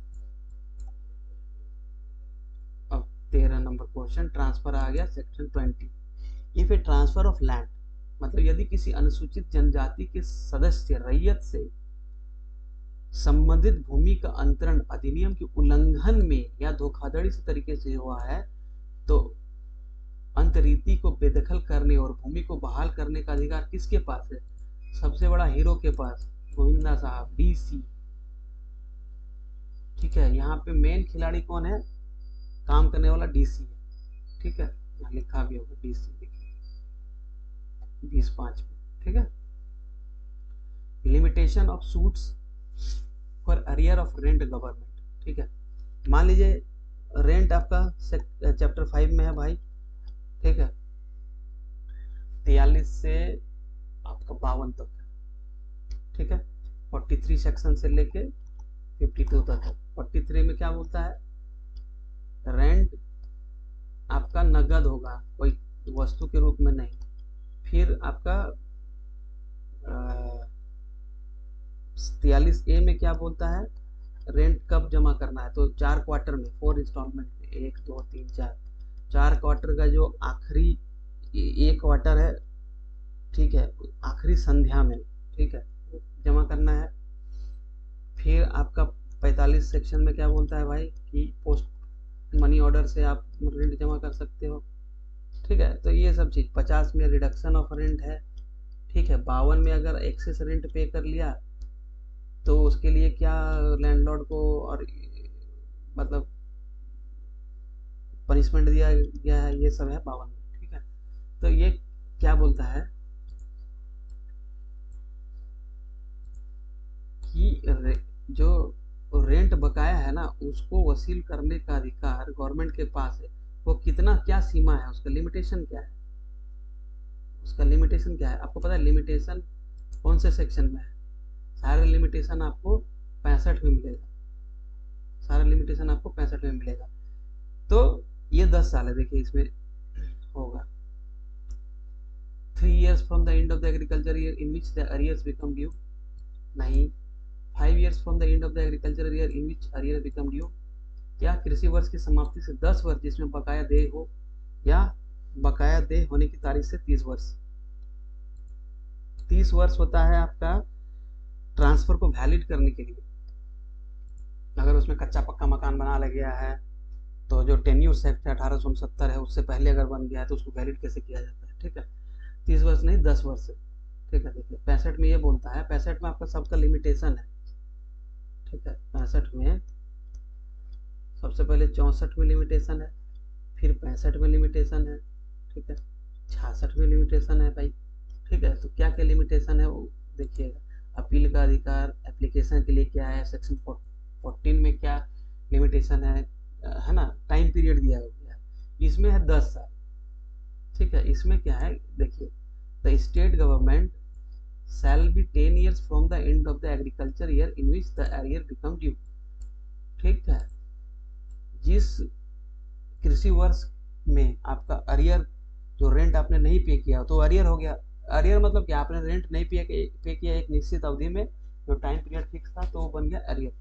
अब 13 number question transfer आ गया section 20। If A transfer of land, मतलब यदि किसी अनुसूचित जनजाति के सदस्य रैयत से संबंधित भूमि का अंतरण अधिनियम के उल्लंघन में या धोखाधड़ी से तरीके से हुआ है तो अंतरीति को बेदखल करने और भूमि को बहाल करने का अधिकार किसके पास है? सबसे बड़ा हीरो के पास, गोविंदा साहब, DC, ठीक है। यहाँ पे मेन खिलाड़ी कौन है? काम करने वाला DC है, ठीक है। यहाँ लिखा भी होगा DC, देखिए 20(5) में, ठीक है। Limitation of suits for arrear of rent government, ठीक है। मान लीजिए रेंट आपका चैप्टर 5 में है भाई, ठीक है, 43 से आपका 52 तक है, ठीक है। 43 सेक्शन से लेके 52 तक है। 43 में क्या बोलता है? रेंट आपका नगद होगा, कोई वस्तु के रूप में नहीं। फिर आपका 43A में क्या बोलता है? रेंट कब जमा करना है? तो 4 क्वार्टर में, 4 इंस्टॉलमेंट में, 1 2 3 4 क्वार्टर का जो आखिरी 1 क्वार्टर है, ठीक है, आखिरी संध्या में, ठीक है, जमा करना है। फिर आपका 45 सेक्शन में क्या बोलता है भाई कि पोस्ट मनी ऑर्डर से आप रेंट जमा कर सकते हो, ठीक है। तो ये सब चीज 50 में रिडक्शन ऑफ रेंट है, ठीक है। 52 में अगर एक्सेस रेंट पे कर लिया तो उसके लिए क्या लैंडलॉर्ड को और मतलब पनिशमेंट दिया गया है, ये सब है 52 में, ठीक है। तो ये क्या बोलता है कि जो रेंट बकाया है ना उसको वसूल करने का अधिकार गवर्नमेंट के पास है। वो कितना, क्या सीमा है, उसका लिमिटेशन क्या है? उसका लिमिटेशन क्या है आपको पता है? लिमिटेशन कौन से सेक्शन में है? सारे लिमिटेशन आपको 65 में मिलेगा, सारा लिमिटेशन आपको 65 में मिलेगा। तो ये 10 साल है, देखिए इसमें होगा 3 years from the end of the agriculture year in which the arrears become due, नहीं। 5 years from the end of the agriculture year in which arrears become due, या कृषि वर्ष की समाप्ति से 10 वर्ष जिसमें बकाया देय हो, या बकाया देय होने की तारीख से 30 वर्ष। 30 वर्ष होता है आपका ट्रांसफर को वैलिड करने के लिए। अगर उसमें कच्चा पक्का मकान बना लिया गया है तो जो टेन्यूर एक्ट 1869 है उससे पहले अगर बन गया है तो उसको वैलिड कैसे किया जाता है, ठीक है। 30 वर्ष नहीं, 10 वर्ष से, ठीक है। देखिए 65 में ये बोलता है, 65 में आपका सबका लिमिटेशन है, ठीक है, 65 में सबसे पहले 64 में लिमिटेशन है, फिर 65 में लिमिटेशन है, ठीक है, 66 में लिमिटेशन है भाई। ठीक है, तो क्या क्या लिमिटेशन है वो देखिएगा। अपील का अधिकार, एप्लीकेशन के लिए क्या है, सेक्शन 14 में क्या लिमिटेशन है ना, टाइम पीरियड दिया गया है, इसमें है 10 साल। ठीक है, इसमें क्या है देखिए, the state government shall be 10 years from the end of the agriculture year in which the arrear become due. ठीक है, जिस कृषि वर्ष में आपका अरियर, जो रेंट आपने नहीं पे किया तो अरियर हो गया। अरियर मतलब क्या, आपने रेंट नहीं पे किया एक निश्चित अवधि में, जो टाइम पीरियड फिक्स था, तो वो बन गया अरियर।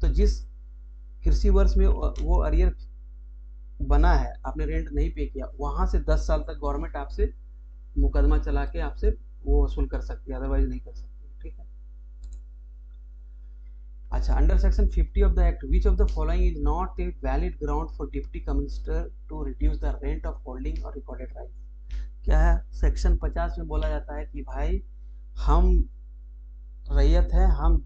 तो जिस कृषि वर्ष में वो अरियर बना है, आपने रेंट नहीं पे किया, वहां से 10 साल तक गवर्नमेंट आपसे मुकदमा चला के आपसे वो वसूल कर सकती है, अदरवाइज नहीं कर सकती। ठीक है, अच्छा, under section 50 of the act which of the following is not a valid ground for deputy commissioner to reduce the rent of holding और रिकॉर्डेड राइट। क्या है, सेक्शन 50 में बोला जाता है कि भाई हम रैयत है, हम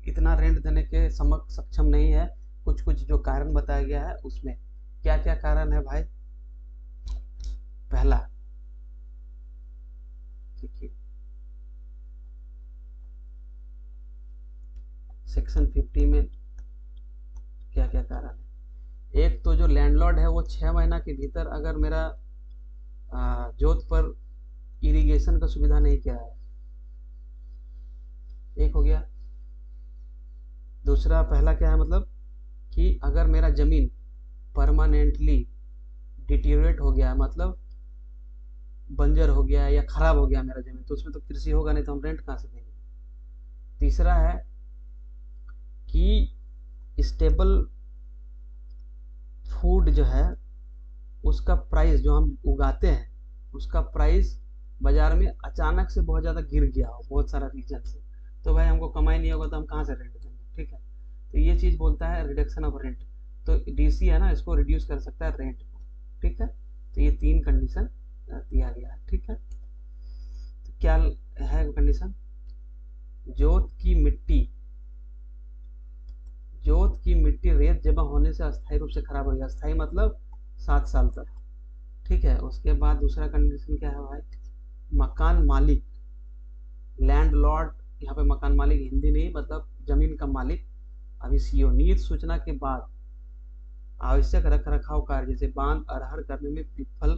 इतना रेंट देने के सक्षम नहीं है, कुछ कुछ जो कारण बताया गया है उसमें। क्या क्या कारण है भाई? पहला देखिए, सेक्शन 50 में क्या क्या कारण है। एक तो जो लैंडलॉर्ड है वो 6 महीना के भीतर अगर मेरा जोत पर इरिगेशन का सुविधा नहीं किया है, एक हो गया। दूसरा, पहला क्या है मतलब कि अगर मेरा जमीन परमानेंटली डिटीरियोरेट हो गया, मतलब बंजर हो गया या खराब हो गया मेरा जमीन, तो उसमें तो कृषि होगा नहीं, तो हम रेंट कहाँ से देंगे। तीसरा है कि स्टेबल फूड जो है उसका प्राइस, जो हम उगाते हैं उसका प्राइस बाजार में अचानक से बहुत ज़्यादा गिर गया हो, बहुत सारा रीजन से, तो भाई हमको कमाई नहीं होगा तो हम कहाँ से रेंट देंगे। ठीक है, तो ये चीज़ बोलता है रिडक्शन ऑफ रेंट। तो डीसी है ना, इसको रिड्यूस कर सकता है रेंट को। ठीक है, तो ये 3 कंडीशन दिया गया है। ठीक है, तो क्या है कंडीशन? जोत की मिट्टी, जोत की मिट्टी रेत जमा होने से अस्थायी रूप से खराब हो गया। अस्थायी मतलब 7 साल तक। ठीक है, उसके बाद दूसरा कंडीशन क्या है भाई? मकान मालिक, लैंड लॉर्ड, यहाँ पे मकान मालिक हिंदी नहीं, मतलब जमीन का मालिक, अभी सीओ नियत सूचना के बाद आवश्यक रख रखाव कार्य जैसे बांध अरहर करने में विफल,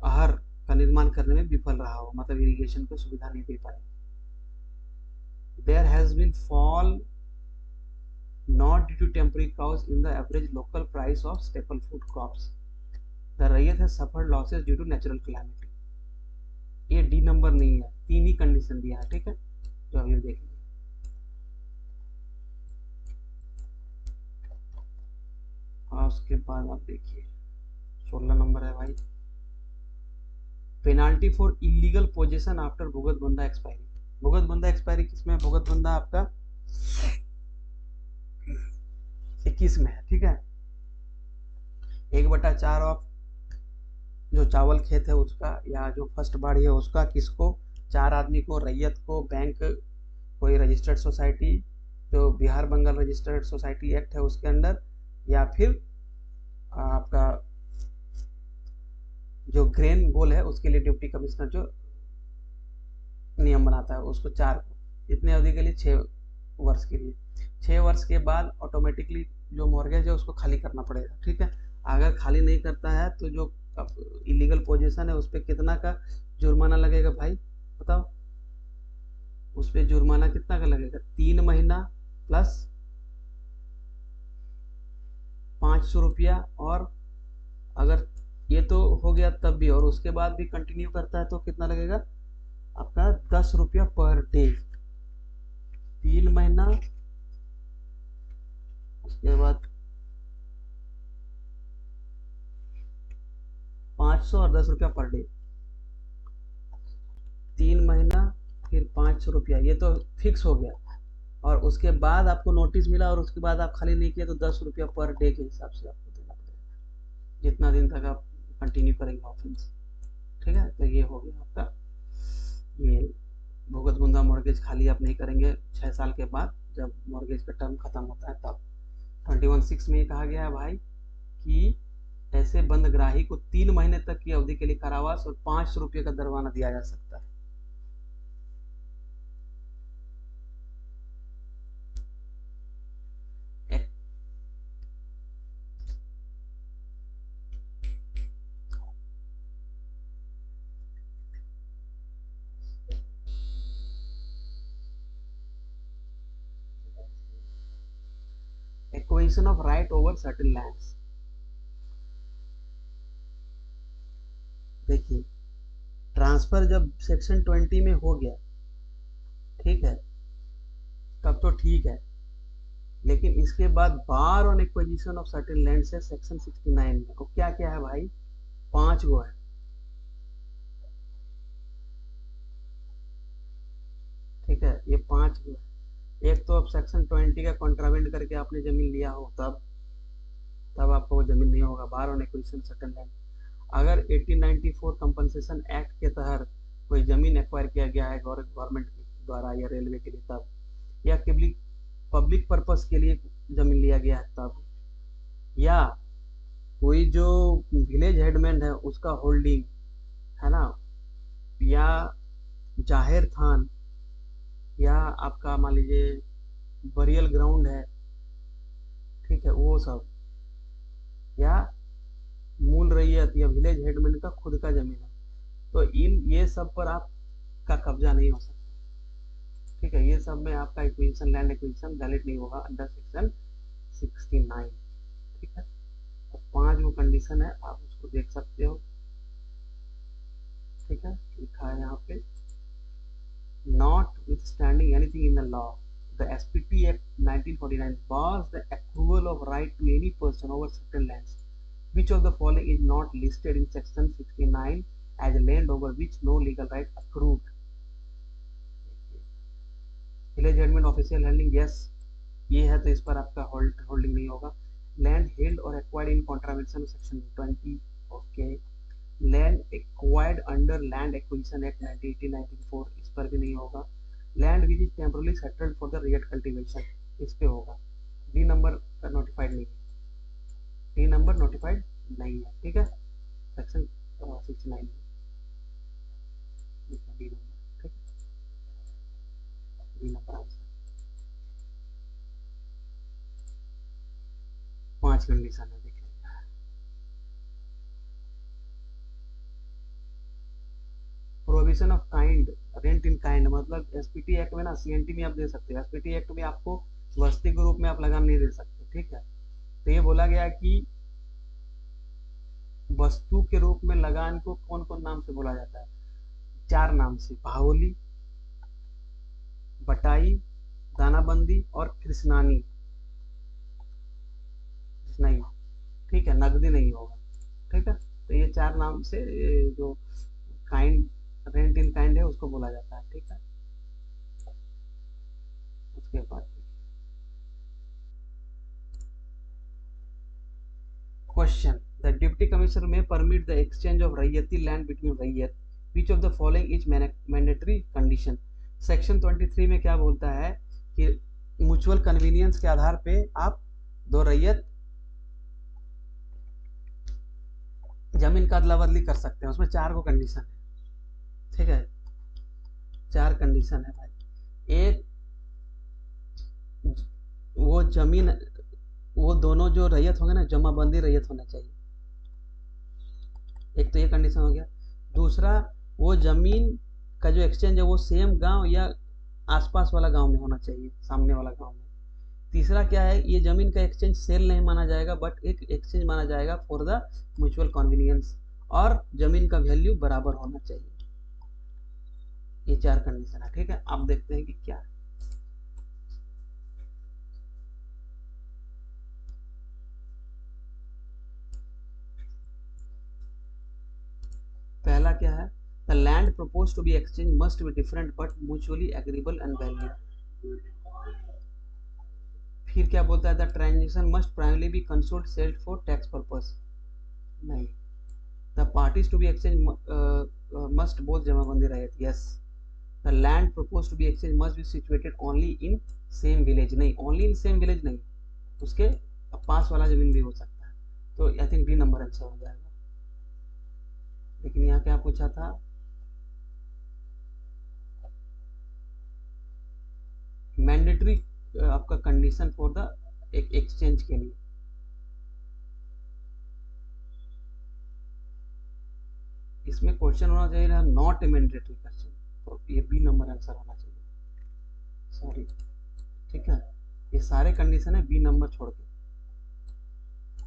अहर का निर्माण करने में विफल रहा हो, मतलब इरिगेशन को सुविधा नहीं दे पाए। There has been fall not due to temporary cause in the average local price of staple food crops. The रैयत has suffered losses due to natural calamity. ये डी नंबर नहीं है, 3 ही कंडीशन दिया है। ठीक है, जो अभी देख लीजिए। और उसके बाद आप देखिए 16 नंबर है भाई, penalty for illegal possession after भुगत बंदा एक्सपायरी। भुगत बंदा एक्सपायरी किसमें? भुगत बंदा आपका 21 में है। ठीक है, 1/4 ऑफ जो चावल खेत है उसका, या जो फर्स्ट बाड़ी है उसका, किसको? 4 आदमी को, रैयत को, बैंक, कोई रजिस्टर्ड सोसाइटी, जो Bihar Bengal registered society act है उसके अंडर, या फिर आपका जो ग्रेन गोल है उसके लिए डिप्टी कमिश्नर जो नियम बनाता है उसको, 4 को, इतने अवधि के लिए 6 वर्ष के लिए। 6 वर्ष के बाद ऑटोमेटिकली जो मॉर्गेज है उसको खाली करना पड़ेगा। ठीक है, अगर खाली नहीं करता है तो जो इलीगल पोजीशन है उस पर कितना का जुर्माना लगेगा भाई बताओ? उस पर जुर्माना कितना का लगेगा? 3 महीना प्लस 500 रुपया, और अगर ये तो हो गया तब भी, और उसके बाद भी कंटिन्यू करता है तो कितना लगेगा आपका? 10 रुपया पर डे। 3 महीना, उसके बाद 500 और 10 रुपया पर डे। 3 महीना फिर 500 रुपया, ये तो फिक्स हो गया। और उसके बाद आपको नोटिस मिला और उसके बाद आप खाली नहीं किया तो 10 रुपया पर डे के हिसाब से आपको देना पड़ेगा, जितना दिन तक आप कंटिन्यू करेंगे ऑफेंस। ठीक है, तो ये हो गया आपका ये भुगत मुंदा मॉर्गेज खाली आप नहीं करेंगे 6 साल के बाद, जब मॉर्गेज का टर्म खत्म होता है तब। 21(6) में ये कहा गया है भाई कि ऐसे बंदग्राही को 3 महीने तक की अवधि के लिए कारावास और 500 रुपये का जुर्माना दिया जा सकता है। Acquisition of right over certain lands. देखिए, ट्रांसफर जब सेक्शन 20 में हो गया, ठीक है, तब तो ठीक है, लेकिन इसके बाद bar on acquisition of certain land से सेक्शन 69 में, और क्या क्या है भाई, 5 गो है, ठीक है, ये 5 गो है। एक तो अब सेक्शन 20 का कॉन्ट्रावेंट करके आपने जमीन लिया हो, तब आपको वो जमीन नहीं होगा, बार ऑन एक्विजिशन सर्टेन लैंड। अगर 1894 कंपनसेशन एक्ट के तहत कोई जमीन एक्वायर किया गया है गवर्नमेंट द्वारा या रेलवे के लिए तब, या केवल पब्लिक पर्पस के लिए जमीन लिया गया है तब, या कोई जो विलेज हेडमैन है उसका होल्डिंग है ना, या जाहिर थान, या आपका मान लीजिए बरियल ग्राउंड है, ठीक है, वो सब, या मूल रैयत या विलेज हेडमैन का खुद का जमीन है, तो ये सब पर आपका कब्जा नहीं हो सकता, ठीक है, ये सब में आपका एक्विजिशन, लैंड एक्विजिशन वैलिड नहीं होगा अंडर सेक्शन 69, ठीक है। तो 5 वो कंडीशन है, आप उसको देख सकते हो, ठीक है, लिखा है यहाँ पे, notwithstanding anything in the law, the SPT Act 1949 bars the accrual of right to any person over certain lands. Which of the following is not listed in section 69 as land over which no legal right accrued? Village headman official holding, yes, ये है, तो इस पर आपका holding नहीं होगा। Land held और acquired इन contravention section 20, okay. Land acquired under land acquisition act 1994, इस पर भी नहीं होगा। Land which is temporarily settled for the real cultivation, इस पे होगा। डी नंबर नोटिफाइड नहीं है, डी नंबर नोटिफाइड नहीं है, ठीक है, सेक्शन 69 में डी नंबर, ठीक है, डी नंबर आंसर। 5 कंडीशन है, देखिए। Provision of kind, rent in kind, मतलब एसपीटी एक्ट में ना, सीएनटी में आप दे सकते हो, एसपीटी एक्ट में आपको वस्ती के रूप में आप लगान नहीं दे सकते, ठीक है। तो ये बोला गया कि वस्तु के रूप में लगान को कौन कौन नाम से बोला जाता है, 4 नाम से, भावोली, बटाई, दानाबंदी और कृष्णानी, नहीं, ठीक है, नगदी नहीं होगा, ठीक है। तो ये 4 नाम से जो काइंड, रेंट इन काइंड है उसको बोला जाता है, ठीक है। उसके बाद question, the deputy commissioner may permit the exchange of raiyati land between raiyat, which of the following is mandatory condition. Section 23 में क्या बोलता है कि म्यूचुअल कन्वीनियंस के आधार पे आप दो रैयत जमीन का अदला बदली कर सकते हैं, उसमें 4 को कंडीशन है, ठीक है, 4 कंडीशन है भाई। एक, वो जमीन, वो दोनों जो रैयत होंगे ना, जमाबंदी रैयत होना चाहिए, एक तो ये कंडीशन हो गया। दूसरा, वो जमीन का जो एक्सचेंज है वो सेम गांव या आसपास वाला गांव में होना चाहिए, सामने वाला गांव में। तीसरा क्या है, ये जमीन का एक्सचेंज सेल नहीं माना जाएगा, बट एक एक्सचेंज माना जाएगा फॉर द म्यूचुअल कन्वीनियंस, और जमीन का वैल्यू बराबर होना चाहिए। ये 4 कंडीशन है, ठीक है। आप देखते हैं कि क्या है। पहला क्या है, the land propose to be exchange must be different but mutually agreeable and value. फिर क्या बोलता है, the transaction must primarily be concealed sale for tax purpose, नहीं। The parties to be exchange must both jamabandi raiyat, yes. The land propose to be exchange must be situated only in same village, नहीं only in same village नहीं, उसके पास वाला जमीन भी हो सकता है, तो I think B number answer हो जाएगा। लेकिन यहाँ क्या पूछा था, मैंडेटरी आपका कंडीशन फॉर द एक्सचेंज के लिए, इसमें क्वेश्चन होना चाहिए ना नॉट ए मैंडेटरी क्वेश्चन, तो ये बी नंबर आंसर होना चाहिए, सॉरी। ठीक है, ये सारे कंडीशन है बी नंबर छोड़ के।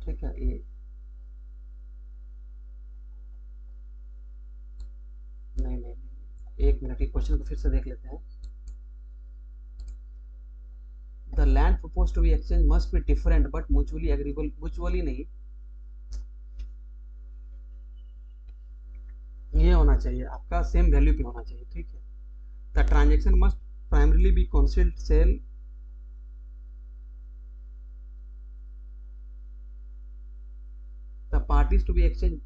ठीक है, ये नहीं, एक मिनट, ये क्वेश्चन को फिर से देख लेते हैं। The land propose to be exchange must be different but mutually agreeable, mutually नहीं, ये होना चाहिए आपका सेम वैल्यू पे होना चाहिए। ठीक है, the transaction must primarily be concealed sale, the parties to be exchange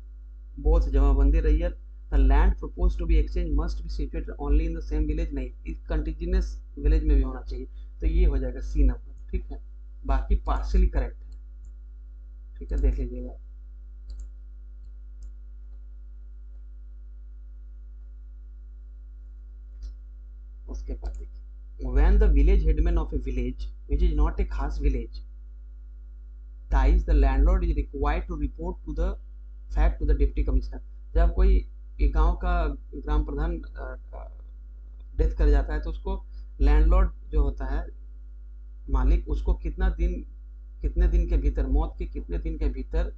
both jamabandi raiyat, the land propose to be exchange must be situated only in the same village, नहीं इस कंटिन्यूअस विलेज में भी होना चाहिए, तो ये हो जाएगा सी नंबर। ठीक है, बाकी पार्शियली करेक्ट है। ठीक है, देख लीजिएगा। उसके बाद देखिए, when the village headman of A village which is not ए खास village dies, the landlord is required to report to the fact to the deputy commissioner. जब कोई एक गांव का ग्राम प्रधान डेथ कर जाता है तो उसको लैंडलॉर्ड जो होता है मालिक, उसको कितने दिन के भीतर, मौत के कितने दिन के भीतर,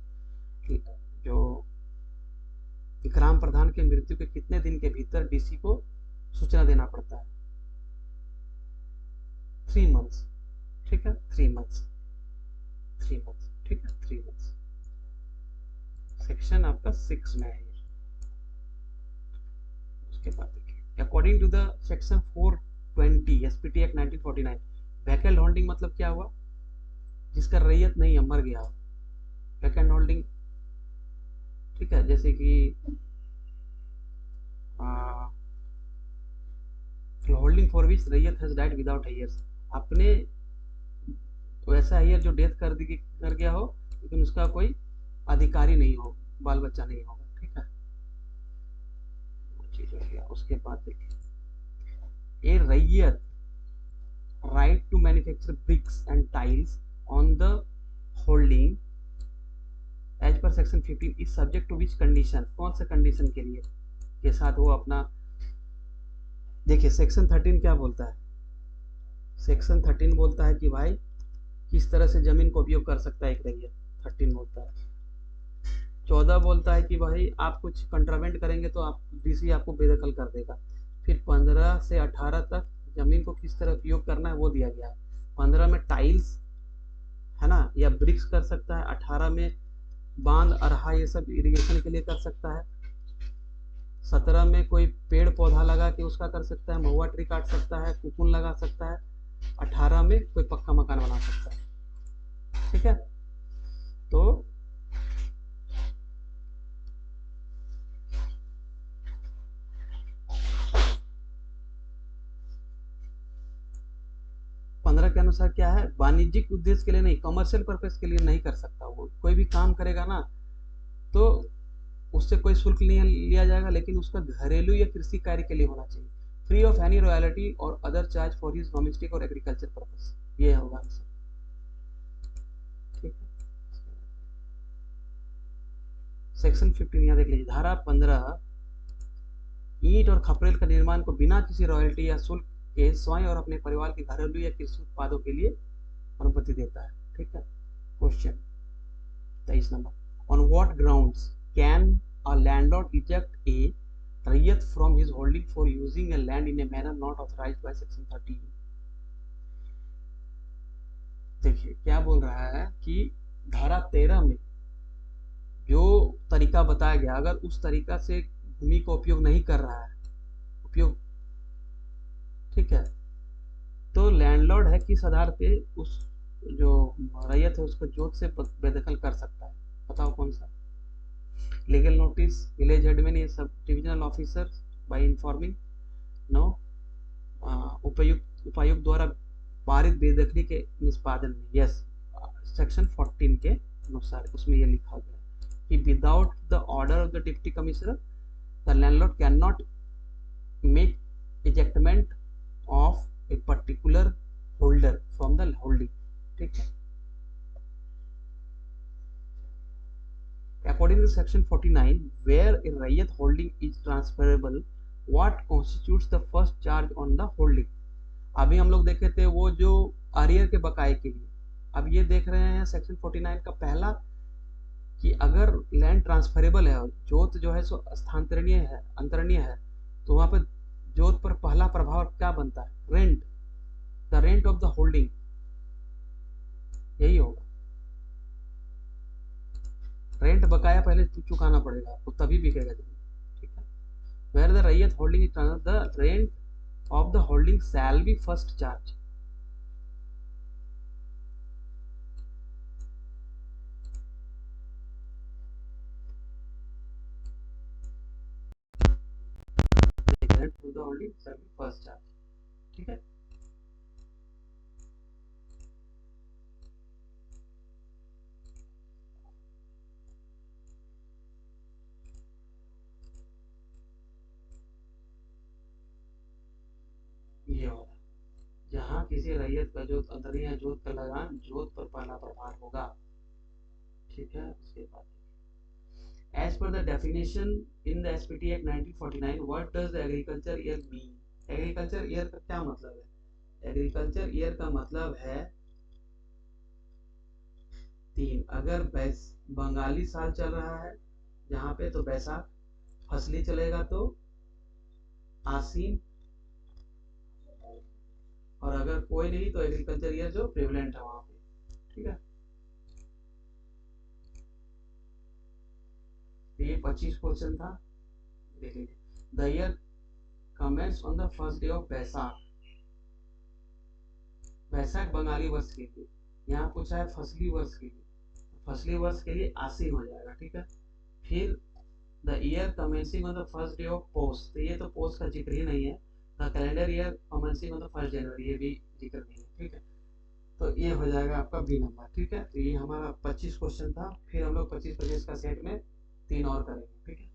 जो ग्राम प्रधान के मृत्यु के कितने दिन के भीतर डीसी को सूचना देना पड़ता है, 3 months। ठीक है, 3 months, 3 months। ठीक है, 3 months। सेक्शन आपका 6 में है। उसके बाद देखिए, according to the section 420 SPT act 1949, vacant holding मतलब क्या हुआ, जिसका रैयत नहीं है, मर गया, वैकेंट होल्डिंग। ठीक है, जैसे कि होल्डिंग फॉर विच रैयत हैज डाइड विदाउट हेयर्स, अपने वैसा हेयर जो डेथ कर गया हो लेकिन उसका कोई अधिकारी नहीं हो, बाल बच्चा नहीं होगा। ठीक है, चीज हो गया। उसके बाद देखिए, ए रैयत right to manufacture bricks and tiles on the holding as per section 15 is subject to which condition, कौन से कंडीशन के लिए के साथ वो अपना, देखिए सेक्शन 13 क्या बोलता है, सेक्शन 13 बोलता है कि भाई किस तरह से जमीन को उपयोग कर सकता है एक रैयत, 13 बोलता है। 14 बोलता है कि भाई आप कुछ कंट्रावेंट करेंगे तो आप डीसी आपको बेदखल कर देगा। फिर 15 से 18 तक जमीन को किस तरह उपयोग करना है वो दिया गया है। 15 में टाइल्स है ना, या ब्रिक्स कर सकता है। 18 में बांध अरहा ये सब इरिगेशन के लिए कर सकता है। 17 में कोई पेड़ पौधा लगा के उसका कर सकता है, महुआ ट्री काट सकता है, कुकुन लगा सकता है। 18 में कोई पक्का मकान बना सकता है। ठीक है, तो के अनुसार क्या है, वाणिज्यिक उद्देश्य के लिए नहीं, कमर्शियल पर्पस के लिए नहीं कर सकता। वो कोई भी काम करेगा ना तो उससे कोई शुल्क नहीं लिया जाएगा, लेकिन उसका घरेलू या कृषि कार्य के लिए होना चाहिए, फ्री ऑफ एनी रॉयल्टी और other charge for his domestic और एग्रीकल्चर पर्पस, ये होगा आंसर। ठीक है, सेक्शन 15 यहाँ देख लीजिए, धारा 15 ईंट और खपरेल का निर्माण को बिना किसी रॉयल्टी या शुल्क के स्वयं और अपने परिवार के घरेलू या कृषि उत्पादों के लिए अनुमति देता है। ठीक है, question 23 number, on what grounds can a landlord eject a raiyat from his holding for using a land in a manner not authorised by section 13। देखिए क्या बोल रहा है कि धारा 13 में जो तरीका बताया गया, अगर उस तरीका से भूमि का उपयोग नहीं कर रहा है, उपयोग, ठीक है, तो लैंडलॉर्ड है किस आधार पे उस जो रैयत है उसको जोत से बेदखल कर सकता है, बताओ कौन सा, लीगल नोटिस, विलेज हेडमैन, ये सब divisional officer by informing, no, उपायुक्त द्वारा पारित बेदखली के निष्पादन में, यस, सेक्शन 14 के अनुसार उसमें ये लिखा गया कि without the order of the deputy commissioner the landlord can not make ejectment of a particular holder from the holding. ठीक है, according to section 49 where a rayat holding is transferable what constitutes the first charge on the holding। अभी हम लोग देखे थे वो जो arrear के बकाये के लिए, अब ये देख रहे हैं सेक्शन 49 का पहला कि अगर लैंड ट्रांसफरेबल है, जोत जो है सो स्थानांतरणीय है, अंतरणीय है, तो वहां पर जोत पर पहला प्रभाव क्या बनता है, rent, the rent of the holding, यही होगा। रेंट बकाया पहले चुकाना पड़ेगा आपको, तभी बिकेगा जमीन। ठीक है, वेयर द रैयत holding is the rent of the holding shall be first charge. Rent of the holding shall be first charge. ठीक है, ये होगा जहां किसी रैयत का जोत अंतरणीय है, जोत का लगान जोत पर पहला प्रभाव होगा। ठीक है, उसके बाद as per the definition in the SPT Act 1949 what does the agriculture year mean। Agriculture year का क्या मतलब है, एग्रीकल्चर ईयर का मतलब है 3, अगर बंगाली साल चल रहा है जहां पे तो बैसाख, फसली चलेगा तो आसीन, और अगर कोई नहीं तो एग्रीकल्चर ईयर जो प्रेवलेंट है वहां पे। ठीक है, ये 25 क्वेश्चन था, देख लीजिए। The year commences on the first day of Baisakh, Baisakh Bengali वर्ष के लिए, यहाँ पूछा है फसली वर्ष के लिए, फसली वर्ष के लिए आसीन हो जाएगा। ठीक है, फिर the year commencing on the first day of post, तो ये तो पोस्ट का जिक्र ही नहीं है। The calendar year commencing on the 1 जनवरी, ये भी जिक्र नहीं है। ठीक है, तो ये हो जाएगा आपका बी नंबर। ठीक है, तो ये हमारा 25 क्वेश्चन था, फिर हम लोग 25-25 का सेट में 3 और करेंगे। ठीक है।